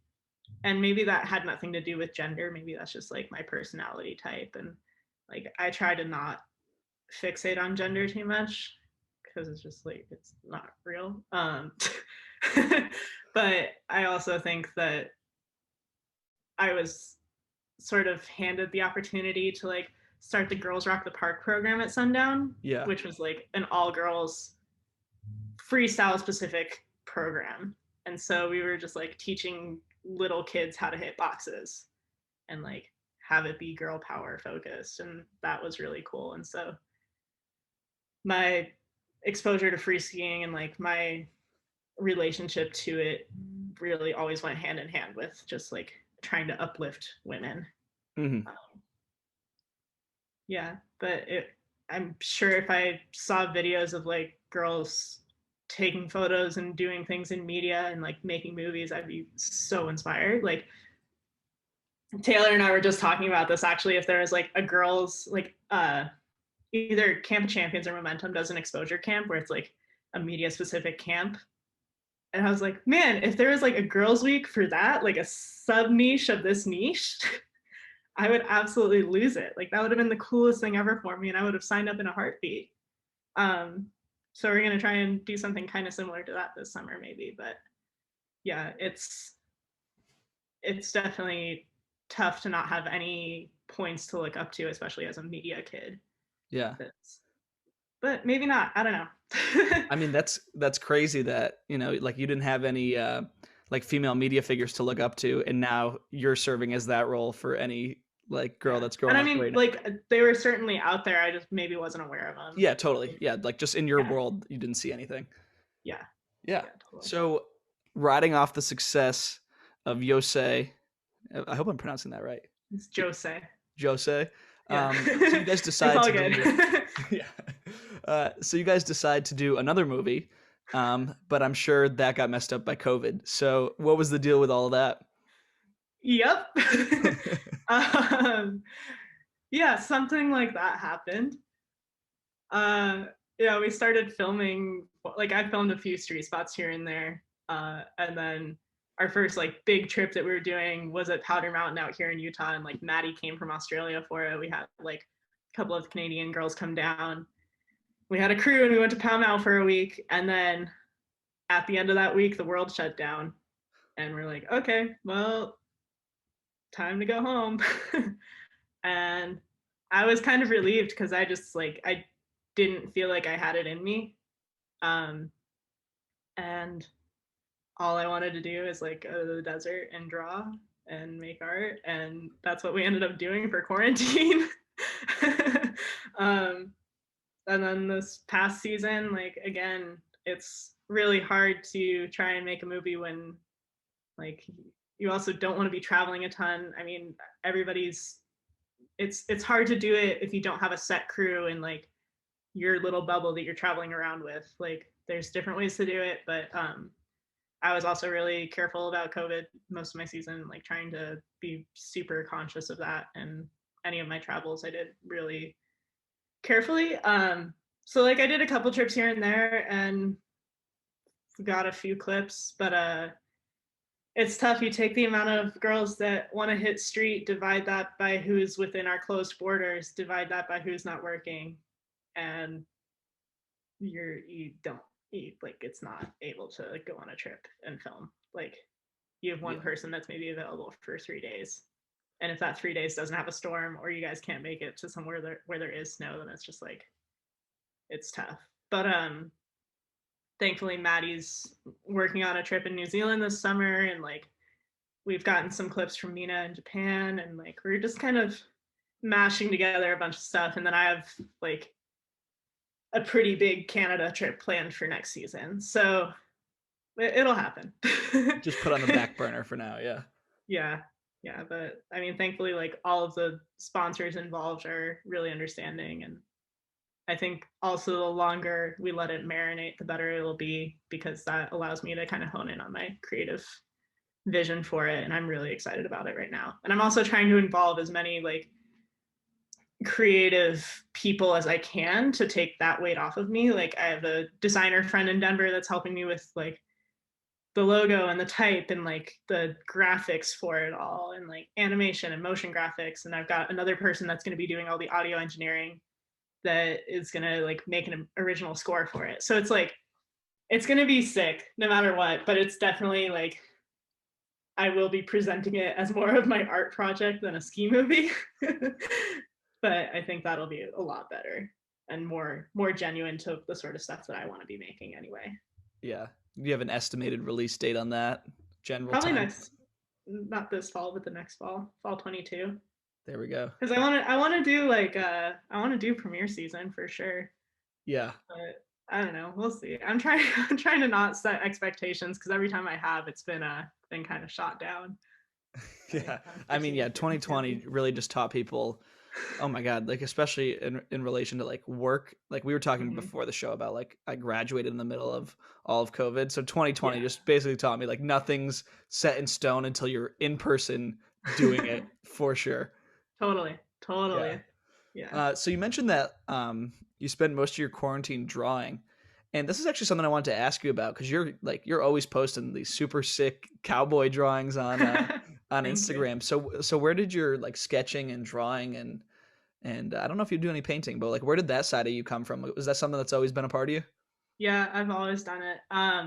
And maybe that had nothing to do with gender. Maybe that's just like my personality type. And like I try to not fixate on gender too much because it's just like it's not real. But I also think that I was sort of handed the opportunity to like start the Girls Rock the Park program at Sundown, Yeah. which was like an all girls freestyle specific program. And so we were just like teaching little kids how to hit boxes and like have it be girl power focused. And that was really cool. And so my exposure to free skiing and like my relationship to it really always went hand in hand with just like trying to uplift women. Hmm. Um, yeah, but I'm sure if I saw videos of like girls taking photos and doing things in media and like making movies, I'd be so inspired. Like Taylor and I were just talking about this actually. If there was like a girls like either Camp of Champions or Momentum does an exposure camp where it's like a media specific camp. And I was like, man, if there was like a girls week for that, like a sub niche of this niche, I would absolutely lose it. Like that would have been the coolest thing ever for me, and I would have signed up in a heartbeat. Um, so we're gonna try and do something kind of similar to that this summer, maybe. But yeah, it's definitely tough to not have any points to look up to, especially as a media kid. Yeah. That's, but maybe not. I don't know. I mean, that's crazy that, like you didn't have any like female media figures to look up to, and now you're serving as that role for any like girl Yeah, that's and growing I up mean, right now. like they were certainly out there. I just maybe wasn't aware of them. Yeah, totally. Yeah, like just in your Yeah, world, you didn't see anything. yeah, Yeah. yeah, totally. So, riding off the success of Jyosei, I hope I'm pronouncing that right. It's Jyosei. Jose. Yeah, So you guys it's decide all to good. do, yeah. So you guys decide to do another movie, but I'm sure that got messed up by COVID. So what was the deal with all of that? Yep. um, yeah, something like that happened. Uh, yeah, we started filming. Like I filmed a few street spots here and there, and then our first like big trip that we were doing was at Powder Mountain out here in Utah, and like Maddie came from Australia for it. We had like a couple of Canadian girls come down. We had a crew and we went to Powder Mountain for a week, and then at the end of that week, the world shut down, and we're like, okay, well, time to go home. And I was kind of relieved because I just like I didn't feel like I had it in me. And all I wanted to do is like go to the desert and draw and make art, and that's what we ended up doing for quarantine. um, and then this past season, like again, it's really hard to try and make a movie when like you also don't want to be traveling a ton. I mean, everybody's it's hard to do it if you don't have a set crew and like your little bubble that you're traveling around with. Like there's different ways to do it, but I was also really careful about COVID most of my season, like trying to be super conscious of that. And any of my travels I did really carefully. So like I did a couple trips here and there and got a few clips, but it's tough. You take the amount of girls that want to hit street, divide that by who's within our closed borders, divide that by who's not working, and you don't like it's not able to like, go on a trip and film. Like you have one person that's maybe available for 3 days, and if that 3 days doesn't have a storm or you guys can't make it to somewhere where there is snow, then it's just like it's tough. But thankfully Maddie's working on a trip in New Zealand this summer, and like we've gotten some clips from Mina in Japan, and like we're just kind of mashing together a bunch of stuff. And then I have like a pretty big Canada trip planned for next season, so it'll happen. Just put on the back burner for now. Yeah, but I mean thankfully like all of the sponsors involved are really understanding, and I think also the longer we let it marinate, the better it'll be, because that allows me to kind of hone in on my creative vision for it. And I'm really excited about it right now. And I'm also trying to involve as many like creative people as I can to take that weight off of me. Like I have a designer friend in Denver that's helping me with like the logo and the type and like the graphics for it all, and like animation and motion graphics. And I've got another person that's going to be doing all the audio engineering that is gonna like make an original score for it. So it's like it's gonna be sick no matter what, but it's definitely like I will be presenting it as more of my art project than a ski movie. But I think that'll be a lot better and more genuine to the sort of stuff that I want to be making anyway. Yeah. Do you have an estimated release date on that? General Probably time? not this fall, but the next fall 22. There we go. Because I want to do like I want to do premiere season for sure. Yeah. But I don't know. We'll see. I'm trying to not set expectations, because every time I have, it's been kind of shot down. Yeah. I mean, yeah, 2020 really just taught people, oh my God, like especially in relation to like work. Like we were talking before the show about like I graduated in the middle of all of COVID. So 2020 just basically taught me like nothing's set in stone until you're in person doing it for sure. Totally. Yeah. So you mentioned that you spend most of your quarantine drawing, and this is actually something I wanted to ask you about, because you're always posting these super sick cowboy drawings on on Instagram. So where did your like sketching and drawing and I don't know if you do any painting, but like where did that side of you come from? Was that something that's always been a part of you? Yeah, I've always done it. I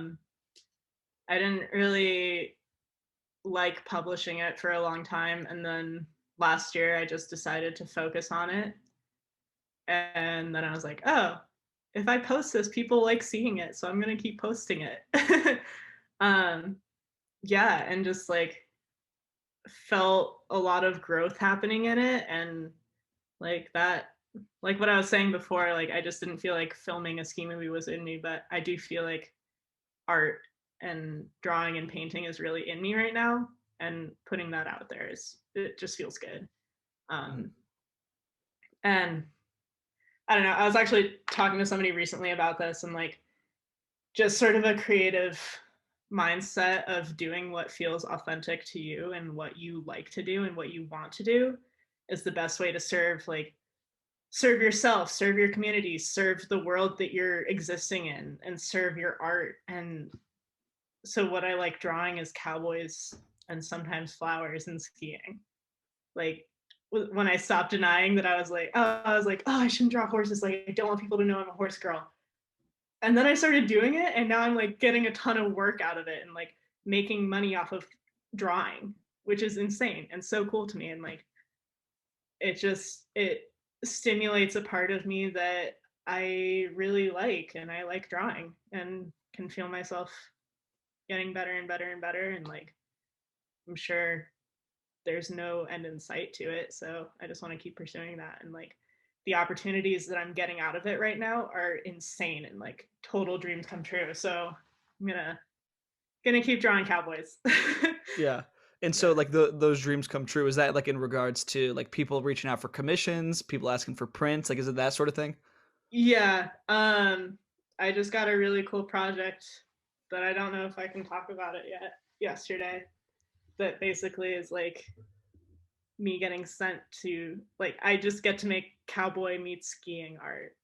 didn't really like publishing it for a long time, and then last year I just decided to focus on it. And then I was like, oh, if I post this, people like seeing it, so I'm gonna keep posting it. Yeah, and just like felt a lot of growth happening in it, and like that, like what I was saying before, like I just didn't feel like filming a ski movie was in me, but I do feel like art and drawing and painting is really in me right now, and putting that out there it just feels good. And I don't know, I was actually talking to somebody recently about this, and like just sort of a creative mindset of doing what feels authentic to you and what you like to do and what you want to do is the best way to serve yourself, serve your community, serve the world that you're existing in, and serve your art. And so what I like drawing is cowboys and sometimes flowers and skiing. Like when I stopped denying that, I was like, oh, I shouldn't draw horses. Like I don't want people to know I'm a horse girl. And then I started doing it, and now I'm like getting a ton of work out of it and like making money off of drawing, which is insane and so cool to me. And like it stimulates a part of me that I really like, and I like drawing and can feel myself getting better and better and better. And like I'm sure there's no end in sight to it. So I just want to keep pursuing that. And like the opportunities that I'm getting out of it right now are insane and like total dreams come true. So I'm gonna keep drawing cowboys. Yeah. And so Yeah. like those dreams come true. Is that like in regards to like people reaching out for commissions, people asking for prints? Like, is it that sort of thing? Yeah. I just got a really cool project that I don't know if I can talk about it yet yesterday. That basically is like me getting sent to like I just get to make cowboy meets skiing art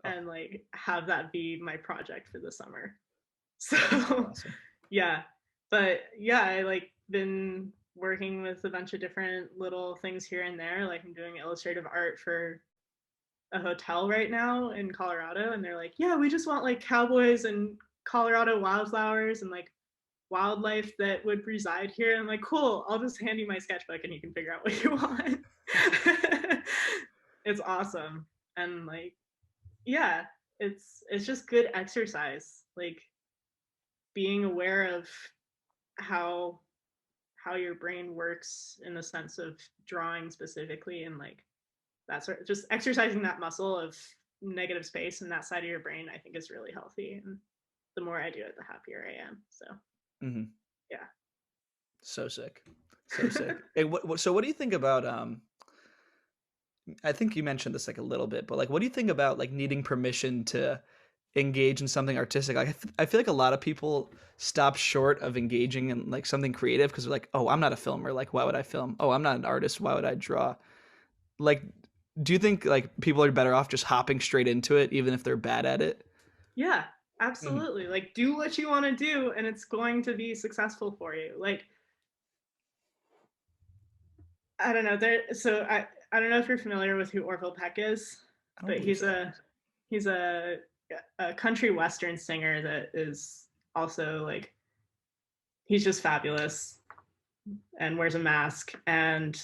Oh, and like have that be my project for the summer. that's so So awesome. yeah. But yeah, I like been working with a bunch of different little things here and there. Like I'm doing illustrative art for a hotel right now in Colorado, and they're like, yeah, we just want like cowboys and Colorado wildflowers and like wildlife that would reside here. I'm like, cool, I'll just hand you my sketchbook and you can figure out what you want. It's awesome. And like, yeah, it's just good exercise. Like being aware of how how your brain works in the sense of drawing specifically, and like that sort of just exercising that muscle of negative space in that side of your brain, I think is really healthy. And the more I do it, the happier I am. So Hmm. yeah. So sick. So sick. Hey, so what do you think about I think you mentioned this like a little bit, but like what do you think about like needing permission to engage in something artistic? Like I feel like a lot of people stop short of engaging in like something creative because they're like, "Oh, I'm not a filmer. Like why would I film? Oh, I'm not an artist. Why would I draw?" Like do you think like people are better off just hopping straight into it even if they're bad at it? Yeah, Mhm. absolutely. Like do what you want to do and it's going to be successful for you. Like I don't know. I don't know if you're familiar with who Orville Peck is, I don't but believe so. he's a country western singer that is also like he's just fabulous and wears a mask and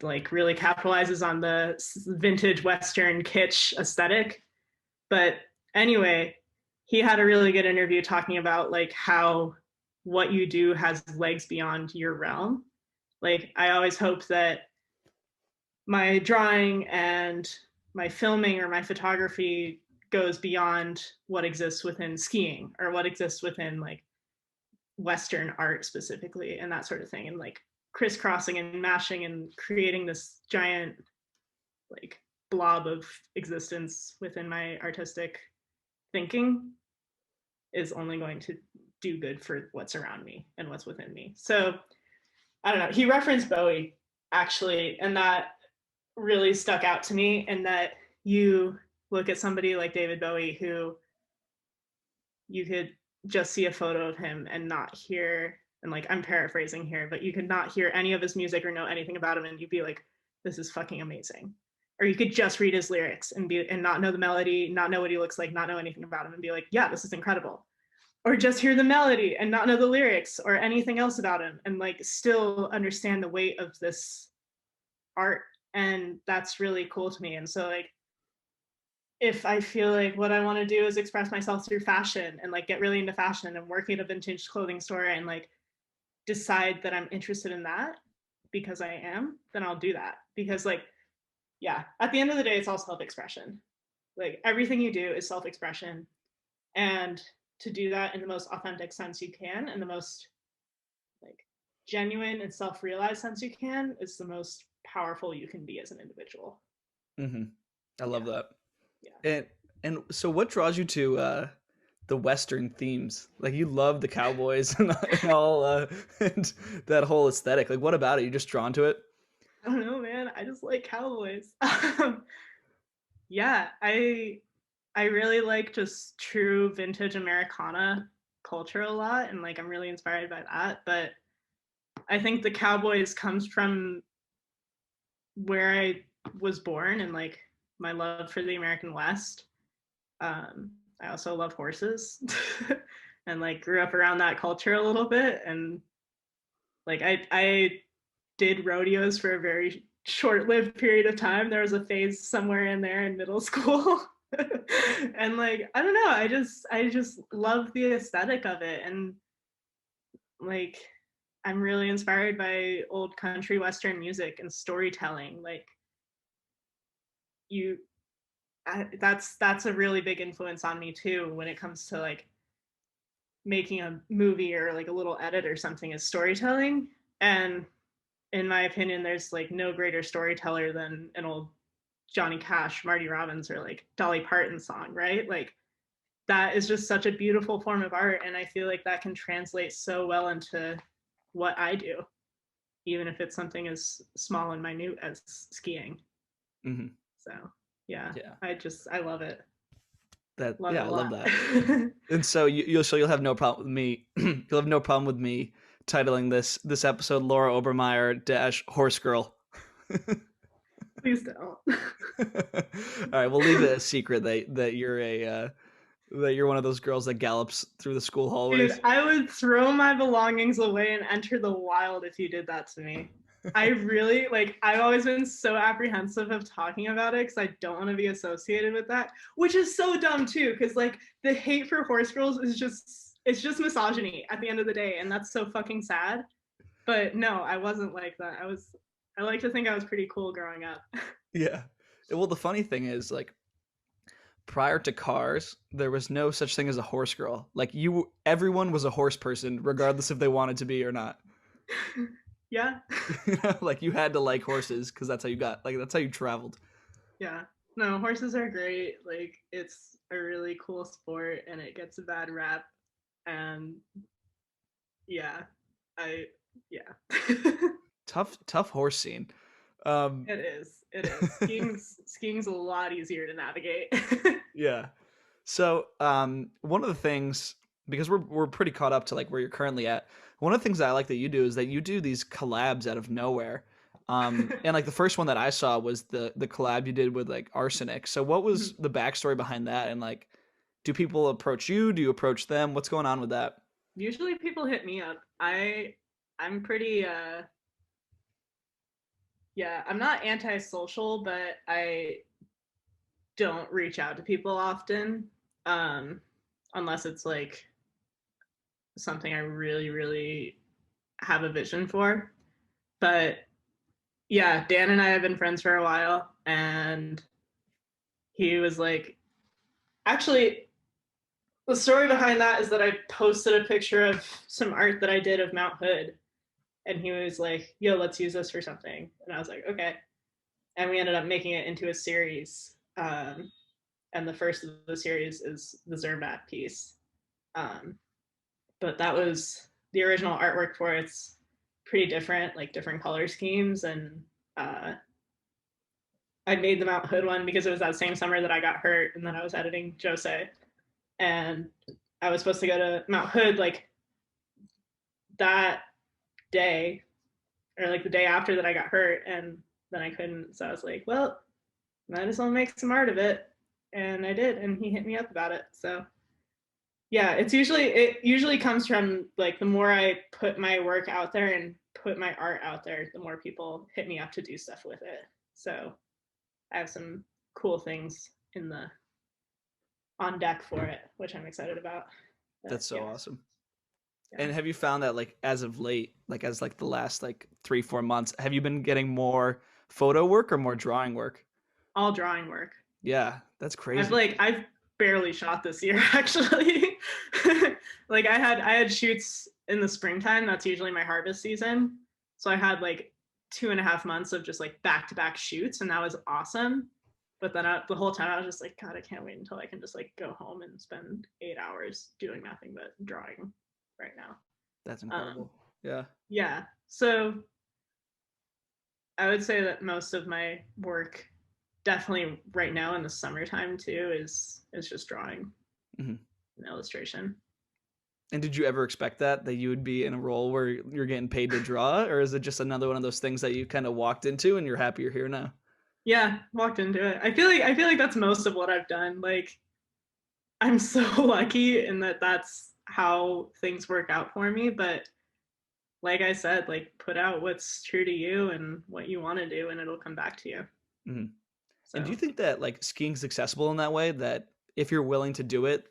like really capitalizes on the vintage western kitsch aesthetic. But anyway, he had a really good interview talking about like how what you do has legs beyond your realm. Like I always hope that my drawing and my filming or my photography goes beyond what exists within skiing or what exists within like Western art specifically and that sort of thing. And like crisscrossing and mashing and creating this giant like blob of existence within my artistic thinking is only going to do good for what's around me and what's within me. So I don't know. He referenced Bowie actually, and that really stuck out to me. And that you look at somebody like David Bowie, who you could just see a photo of him and not hear, and like I'm paraphrasing here, but you could not hear any of his music or know anything about him, and you'd be like, this is fucking amazing. Or you could just read his lyrics and not know the melody, not know what he looks like, not know anything about him, and be like, yeah, this is incredible. Or just hear the melody and not know the lyrics or anything else about him and like still understand the weight of this art. And that's really cool to me. And so like if I feel like what I want to do is express myself through fashion and like get really into fashion and work at a vintage clothing store and like decide that I'm interested in that because I am, then I'll do that. Because like, yeah, at the end of the day, it's all self-expression. Like everything you do is self-expression. And to do that in the most authentic sense you can and the most like genuine and self-realized sense you can is the most powerful you can be as an individual. Hmm. I love Yeah. that. Yeah. And so what draws you to the Western themes? Like you love the cowboys and all and that whole aesthetic. Like what about it? You just drawn to it? I don't know, man. I just like cowboys. Yeah, I really like just true vintage Americana culture a lot, and like I'm really inspired by that. But I think the Cowboys comes from where I was born and like my love for the American West. I also love horses and like grew up around that culture a little bit. And like I did rodeos for a very short-lived period of time. There was a phase somewhere in there in middle school. And like I don't know, I just love the aesthetic of it. And like I'm really inspired by old country western music and storytelling. Like you that's a really big influence on me too when it comes to like making a movie or like a little edit or something, is storytelling. And in my opinion, there's like no greater storyteller than an old Johnny Cash, Marty Robbins, or like Dolly Parton song, right? Like that is just such a beautiful form of art, and I feel like that can translate so well into what I do, even if it's something as small and minute as skiing. Mm-hmm. So yeah, Yeah. I love it. That Love it yeah, a I love lot. that. And so you'll have no problem with me. You'll have no problem with me titling this episode Laura Obermeyer dash Horse Girl. Please don't. All right, we'll leave it a secret that you're that you're one of those girls that gallops through the school hallways. Dude, I would throw my belongings away and enter the wild if you did that to me. I really like, I've always been so apprehensive of talking about it because I don't want to be associated with that, which is so dumb too, because like the hate for horse girls is just, it's just misogyny at the end of the day, and that's so fucking sad. But no, I wasn't like that. I like to think I was pretty cool growing up. Yeah. Well, the funny thing is, like, prior to cars, there was no such thing as a horse girl. Like everyone was a horse person, regardless if they wanted to be or not. Yeah. Like you had to like horses because that's how you traveled. Yeah. No, horses are great. Like it's a really cool sport and it gets a bad rap. And yeah, I yeah. Tough horse scene. Um, It is. It is. Skiing's a lot easier to navigate. yeah. So one of the things, because we're pretty caught up to like where you're currently at. One of the things that I like that you do is that you do these collabs out of nowhere. And like the first one that I saw was the collab you did with like Arsenic. So what was the backstory behind that? And like, do people approach you? Do you approach them? What's going on with that? Usually people hit me up. I'm pretty yeah, I'm not antisocial, but I don't reach out to people often. Um unless it's like something I really, really have a vision for. But yeah, Dan and I have been friends for a while, and he was like, actually, the story behind that is that I posted a picture of some art that I did of Mount Hood, and he was like, yo, let's use this for something. And I was like, okay. And we ended up making it into a series. And the first of the series is the Zermatt piece. Um, but that was the original artwork for it. It's pretty different, like different color schemes. And I made the Mount Hood one because it was that same summer that I got hurt, and then I was editing Jyosei. And I was supposed to go to Mount Hood like that day, or like the day after that I got hurt, and then I couldn't. So I was like, well, might as well make some art of it. And I did, and he hit me up about it. So yeah, it usually comes from like the more I put my work out there and put my art out there, the more people hit me up to do stuff with it. So I have some cool things in the on deck for it, which I'm excited about. But, That's so yeah. awesome. Yeah. And have you found that like as of late, like as like the last like 3-4 months, have you been getting more photo work or more drawing work? All drawing work. Yeah, that's crazy. I've barely shot this year actually. Like I had shoots in the springtime. That's usually my harvest season. So I had like 2.5 months of just like back to back shoots, and that was awesome. But then the whole time I was just like, God, I can't wait until I can just like go home and spend 8 hours doing nothing but drawing right now. That's incredible. Yeah. Yeah. So I would say that most of my work, definitely right now in the summertime too, is just drawing Mm-hmm. and illustration. And did you ever expect that you would be in a role where you're getting paid to draw, or is it just another one of those things that you kind of walked into and you're happy you're here now? Yeah, walked into it. I feel like that's most of what I've done. Like I'm so lucky in that that's how things work out for me, but like I said, like put out what's true to you and what you want to do and it'll come back to you. Hmm. And do you So, think that like skiing's accessible in that way, that if you're willing to do it,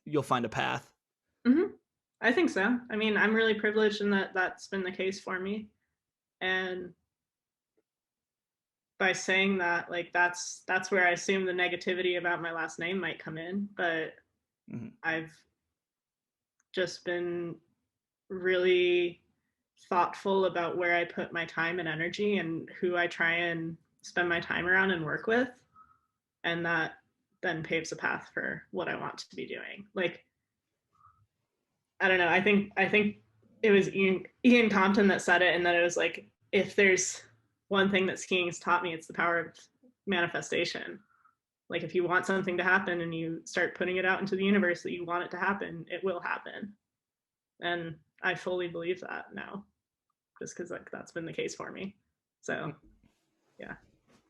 you'll find a path? mhm, I think so. I mean, I'm really privileged in that that's been the case for me. And by saying that, like that's where I assume the negativity about my last name might come in, but Hmm. I've just been really thoughtful about where I put my time and energy and who I try and spend my time around and work with. And that then paves a path for what I want to be doing. Like, I don't know. I think it was Ian Compton that said it, and that it was like, if there's one thing that skiing has taught me, it's the power of manifestation. Like if you want something to happen and you start putting it out into the universe that you want it to happen, it will happen. And I fully believe that now, just because like that's been the case for me. So yeah.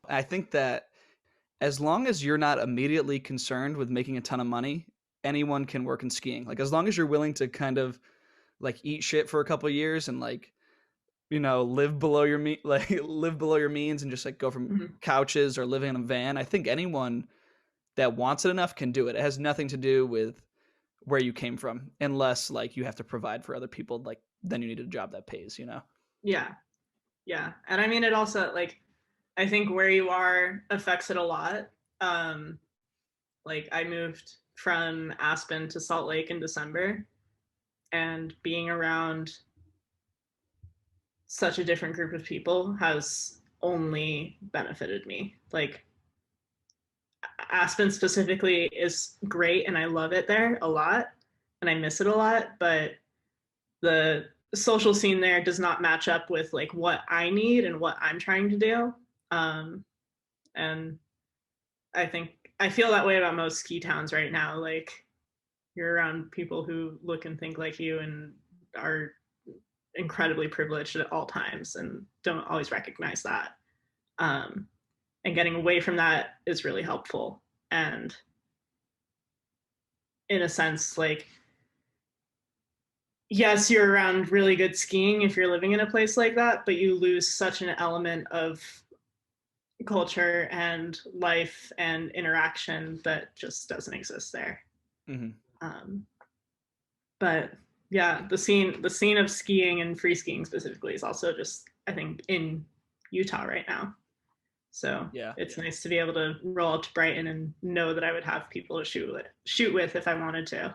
I think that as long as you're not immediately concerned with making a ton of money, anyone can work in skiing. Like as long as you're willing to kind of like eat shit for a couple of years and like live below your like live below your means and just like go from Mm-hmm. couches or living in a van. I think anyone that wants it enough can do it. It has nothing to do with where you came from, unless like you have to provide for other people. Like then you need a job that pays. Yeah. Yeah. And I mean, it also like, I think where you are affects it a lot. Um, like I moved from Aspen to Salt Lake in December, and being around such a different group of people has only benefited me. Like Aspen specifically is great and I love it there a lot and I miss it a lot, but the social scene there does not match up with like what I need and what I'm trying to do. Um, and I think I feel that way about most ski towns right now. Like you're around people who look and think like you and are incredibly privileged at all times and don't always recognize that. Um, and getting away from that is really helpful. And in a sense, like, yes, you're around really good skiing if you're living in a place like that, but you lose such an element of culture and life and interaction that just doesn't exist there. Hmm. Um, but yeah, the scene of skiing and free skiing specifically is also just I think in Utah right now. So Yeah. it's nice to be able to roll up to Brighton and know that I would have people to shoot with if I wanted to.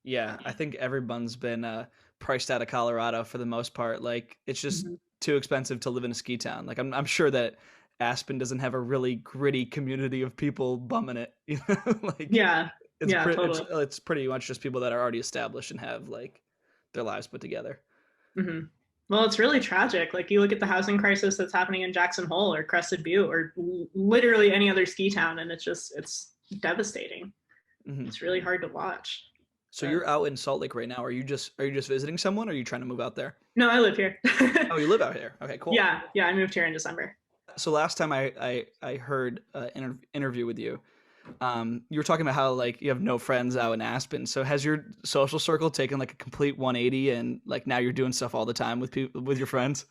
Yeah, I think everyone's been priced out of Colorado for the most part. Like it's just Mhm. too expensive to live in a ski town. Like I'm sure that Aspen doesn't have a really gritty community of people bumming it. Like Yeah, yeah, totally. it's pretty much just people that are already established and have like their lives put together. Hmm. Well, it's really tragic. Like you look at the housing crisis that's happening in Jackson Hole or Crested Butte or literally any other ski town, and it's devastating. Hmm. It's really hard to watch. So But you're out in Salt Lake right now. Are you just visiting someone? Or are you trying to move out there? no, I live here. Oh, you live out here. Okay, cool. Yeah, yeah, I moved here in December. So last time I heard an interview with you, you were talking about how like you have no friends out in Aspen. So has your social circle taken like a complete 180 and like now you're doing stuff all the time with people with your friends?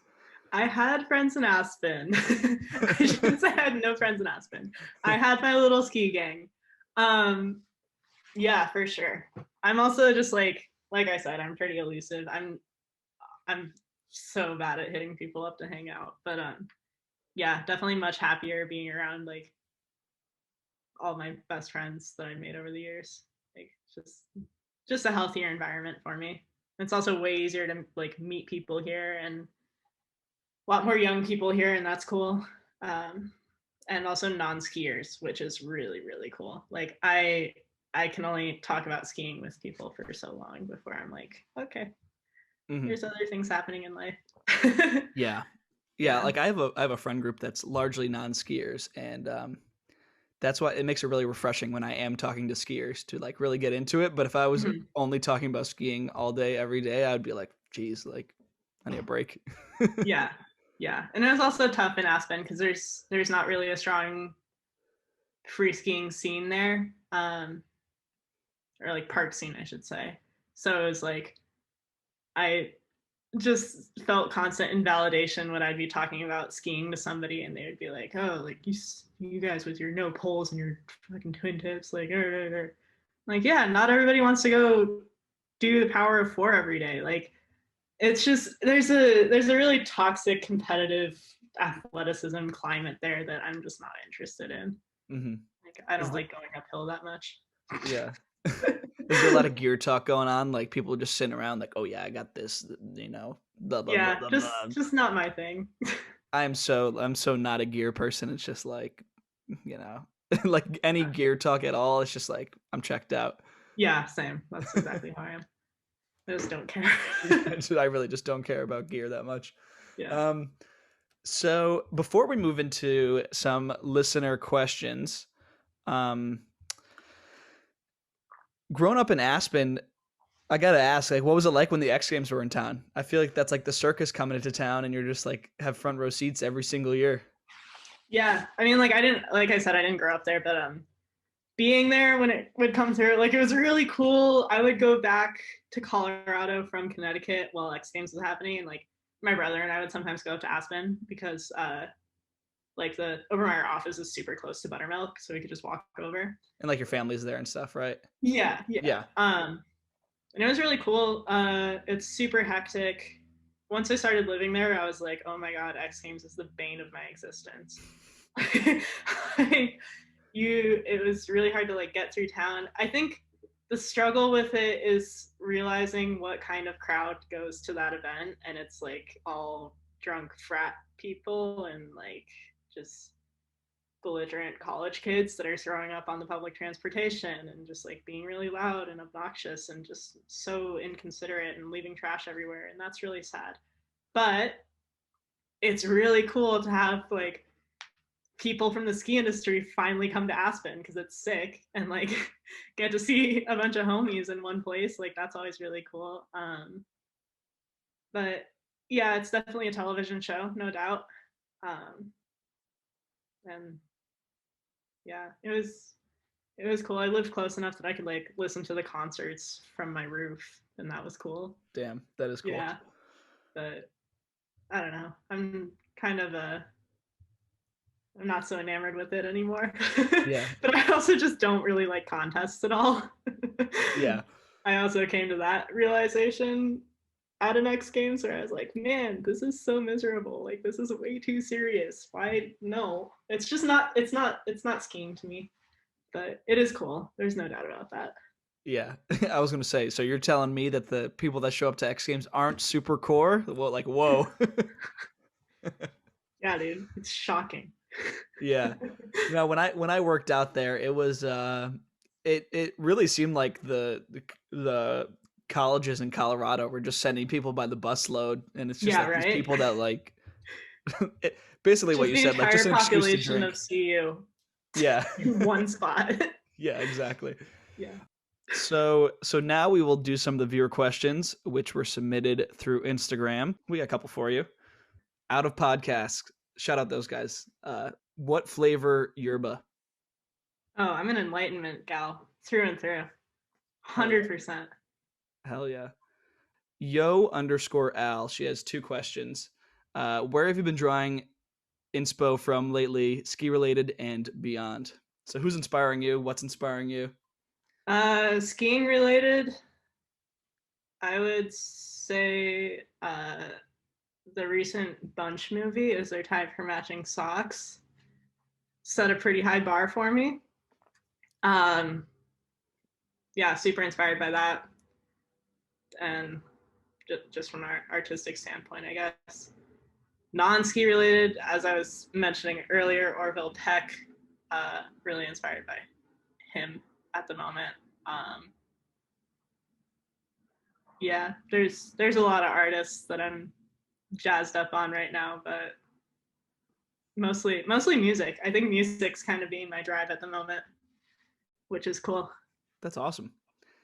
I had friends in Aspen. I shouldn't say I had no friends in Aspen. I had my little ski gang. Um, yeah, for sure. I'm also just like I said, I'm pretty elusive. I'm so bad at hitting people up to hang out. But yeah, definitely much happier being around like all my best friends that I made over the years. Like just a healthier environment for me. It's also way easier to like meet people here and a lot more young people here, and that's cool. Um, and also non-skiers, which is really cool. Like I can only talk about skiing with people for so long before I'm like, okay, Hmm. there's other things happening in life. Yeah, yeah. Yeah. Like I have a friend group that's largely non-skiers, and That's why it makes it really refreshing when I am talking to skiers to like really get into it. But if I was Mhm. only talking about skiing all day, every day, I'd be like, geez, like I need a break. Yeah, yeah, and it was also tough in Aspen because there's not really a strong free skiing scene there, or like park scene, I should say. So it was like I just felt constant invalidation when I'd be talking about skiing to somebody, and they would be like, "Oh, like you guys with your no poles and your fucking twin tips, like yeah, not everybody wants to go do the power of four every day. Like it's just there's a really toxic competitive athleticism climate there that I'm just not interested in. Mm-hmm. Like I Is don't the like going uphill that much. Yeah. Is there a lot of gear talk going on? Like people just sitting around like, oh yeah, I got this, blah blah blah Yeah, blah just blah. just not my thing. I'm so not a gear person. It's just like, you know, like any gear talk at all, it's just like I'm checked out. Yeah, same. That's exactly how I am. I just don't care. I really just don't care about gear that much. Yeah. Um, so before we move into some listener questions, um, growing up in Aspen, I gotta ask, like, what was it like when the X Games were in town? I feel like that's like the circus coming into town, and you're just like have front row seats every single year. Yeah. I mean, like I didn't like I said, I didn't grow up there, but being there when it would come through, like it was really cool. I would go back to Colorado from Connecticut while X Games was happening, and like my brother and I would sometimes go up to Aspen because like the Obermeyer office is super close to Buttermilk, so we could just walk over. And like your family's there and stuff, right? Yeah, yeah. Yeah. And it was really cool. It's super hectic. Once I started living there, I was like, oh my god, X Games is the bane of my existence. Like, it was really hard to like get through town. I think the struggle with it is realizing what kind of crowd goes to that event, and it's like all drunk frat people and like just belligerent college kids that are throwing up on the public transportation and just like being really loud and obnoxious and just so inconsiderate and leaving trash everywhere, and that's really sad. But it's really cool to have like people from the ski industry finally come to Aspen because it's sick, and like get to see a bunch of homies in one place. Like that's always really cool. But yeah, it's definitely a television show, no doubt. Um, and yeah, it was cool. I lived close enough that I could like listen to the concerts from my roof, and that was cool. Damn, that is cool. Yeah, but I don't know. I'm not so enamored with it anymore. Yeah. But I also just don't really like contests at all. Yeah. I also came to that realization at an X Games where I was like, man, this is so miserable. Like this is way too serious. Why no? It's not skiing to me. But it is cool. There's no doubt about that. Yeah. I was gonna say, so you're telling me that the people that show up to X Games aren't super core? Well, like, whoa. Yeah, dude. It's shocking. Yeah. When I worked out there, it was it really seemed like the colleges in Colorado were just sending people by the busload, and it's just Yeah, like these right? people that like basically what Just you the said, like just entire an excuse to population of drink. CU Yeah. in one spot. Yeah, exactly. Yeah. So now we will do some of the viewer questions which were submitted through Instagram. We got a couple for you. Out of podcasts, shout out those guys. What flavor yerba? Oh, I'm an enlightenment gal through and through. Hell yeah. 100%. Hell yeah. Yo_Al. She has two questions. Where have you been drawing inspo from lately, ski related and beyond? So who's inspiring you? What's inspiring you? Skiing related, I would say the recent Bunch movie, Is There Time for Matching Socks, set a pretty high bar for me. Um, yeah, super inspired by that. And just from an artistic standpoint, I guess. Non-ski related, as I was mentioning earlier, Orville Peck, really inspired by him at the moment. Yeah, there's a lot of artists that I'm jazzed up on right now, but Mostly music. I think music's kind of being my drive at the moment, which is cool. That's awesome.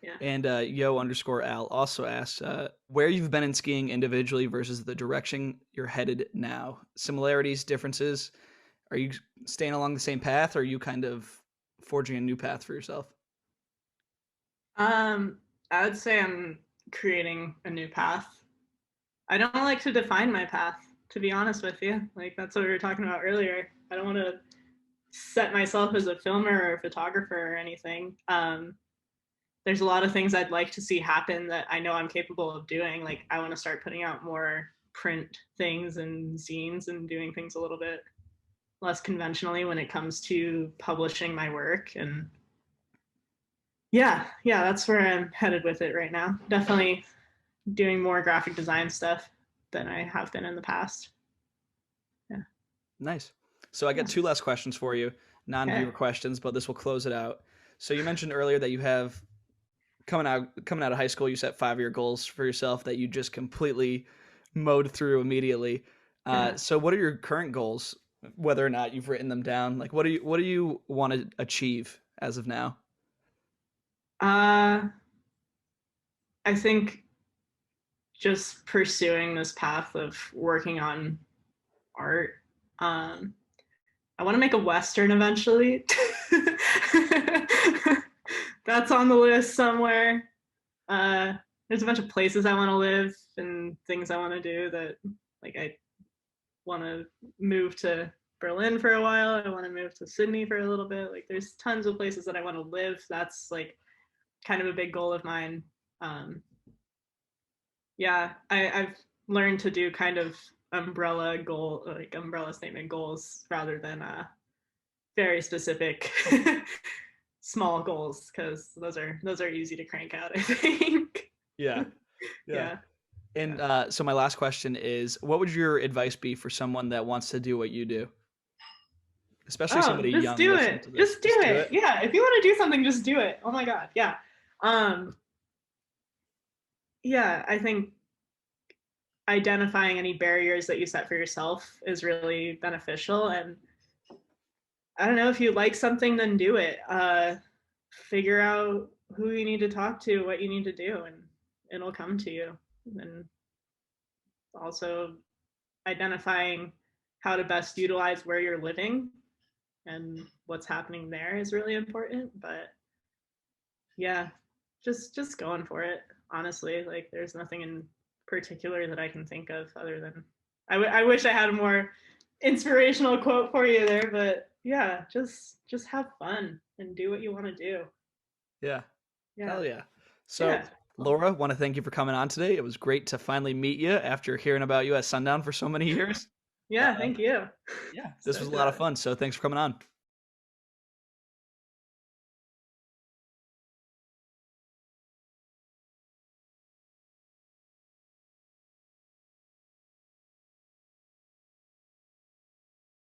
Yeah. And Yo_Al also asks where you've been in skiing individually versus the direction you're headed now. Similarities, differences. Are you staying along the same path, or are you kind of forging a new path for yourself? I would say I'm creating a new path. I don't like to define my path, to be honest with you. Like that's what we were talking about earlier. I don't want to set myself as a filmer or a photographer or anything. There's a lot of things I'd like to see happen that I know I'm capable of doing. Like I want to start putting out more print things and zines and doing things a little bit less conventionally when it comes to publishing my work. And yeah, that's where I'm headed with it right now. Definitely doing more graphic design stuff than I have been in the past. Yeah. Nice. So I got two last questions for you, non-viewer Okay. questions, but this will close it out. So you mentioned earlier that you have coming out of high school, you set 5-year goals for yourself that you just completely mowed through immediately. Yeah. So what are your current goals, whether or not you've written them down? Like what do you want to achieve as of now? I think just pursuing this path of working on art. I want to make a Western eventually. That's on the list somewhere. There's a bunch of places I want to live and things I want to do that, like, I want to move to Berlin for a while. I want to move to Sydney for a little bit. Like, there's tons of places that I want to live. That's like kind of a big goal of mine. Um, yeah, I've learned to do kind of umbrella statement goals rather than very specific small goals, because those are easy to crank out, I think. Yeah. Yeah. Yeah. And so my last question is, what would your advice be for someone that wants to do what you do? Especially Oh, somebody just young do listening it. to this. Just do Just do it. it. Yeah. If you want to do something, just do it. Oh my God. Yeah. Um, yeah, I think identifying any barriers that you set for yourself is really beneficial. And I don't know, if you like something, then do it. Figure out who you need to talk to, what you need to do, and it'll come to you. And also identifying how to best utilize where you're living and what's happening there is really important. But yeah, just going for it. Honestly, like there's nothing in particular that I can think of other than I wish I had a more inspirational quote for you there, but yeah, just have fun and do what you want to do. Yeah. Yeah. Hell yeah. So Yeah. Cool. Laura, want to thank you for coming on today. It was great to finally meet you after hearing about you at Sundown for so many years. Yeah, Uh, thank you. yeah, this was a Stoked lot of about it. fun. So thanks for coming on.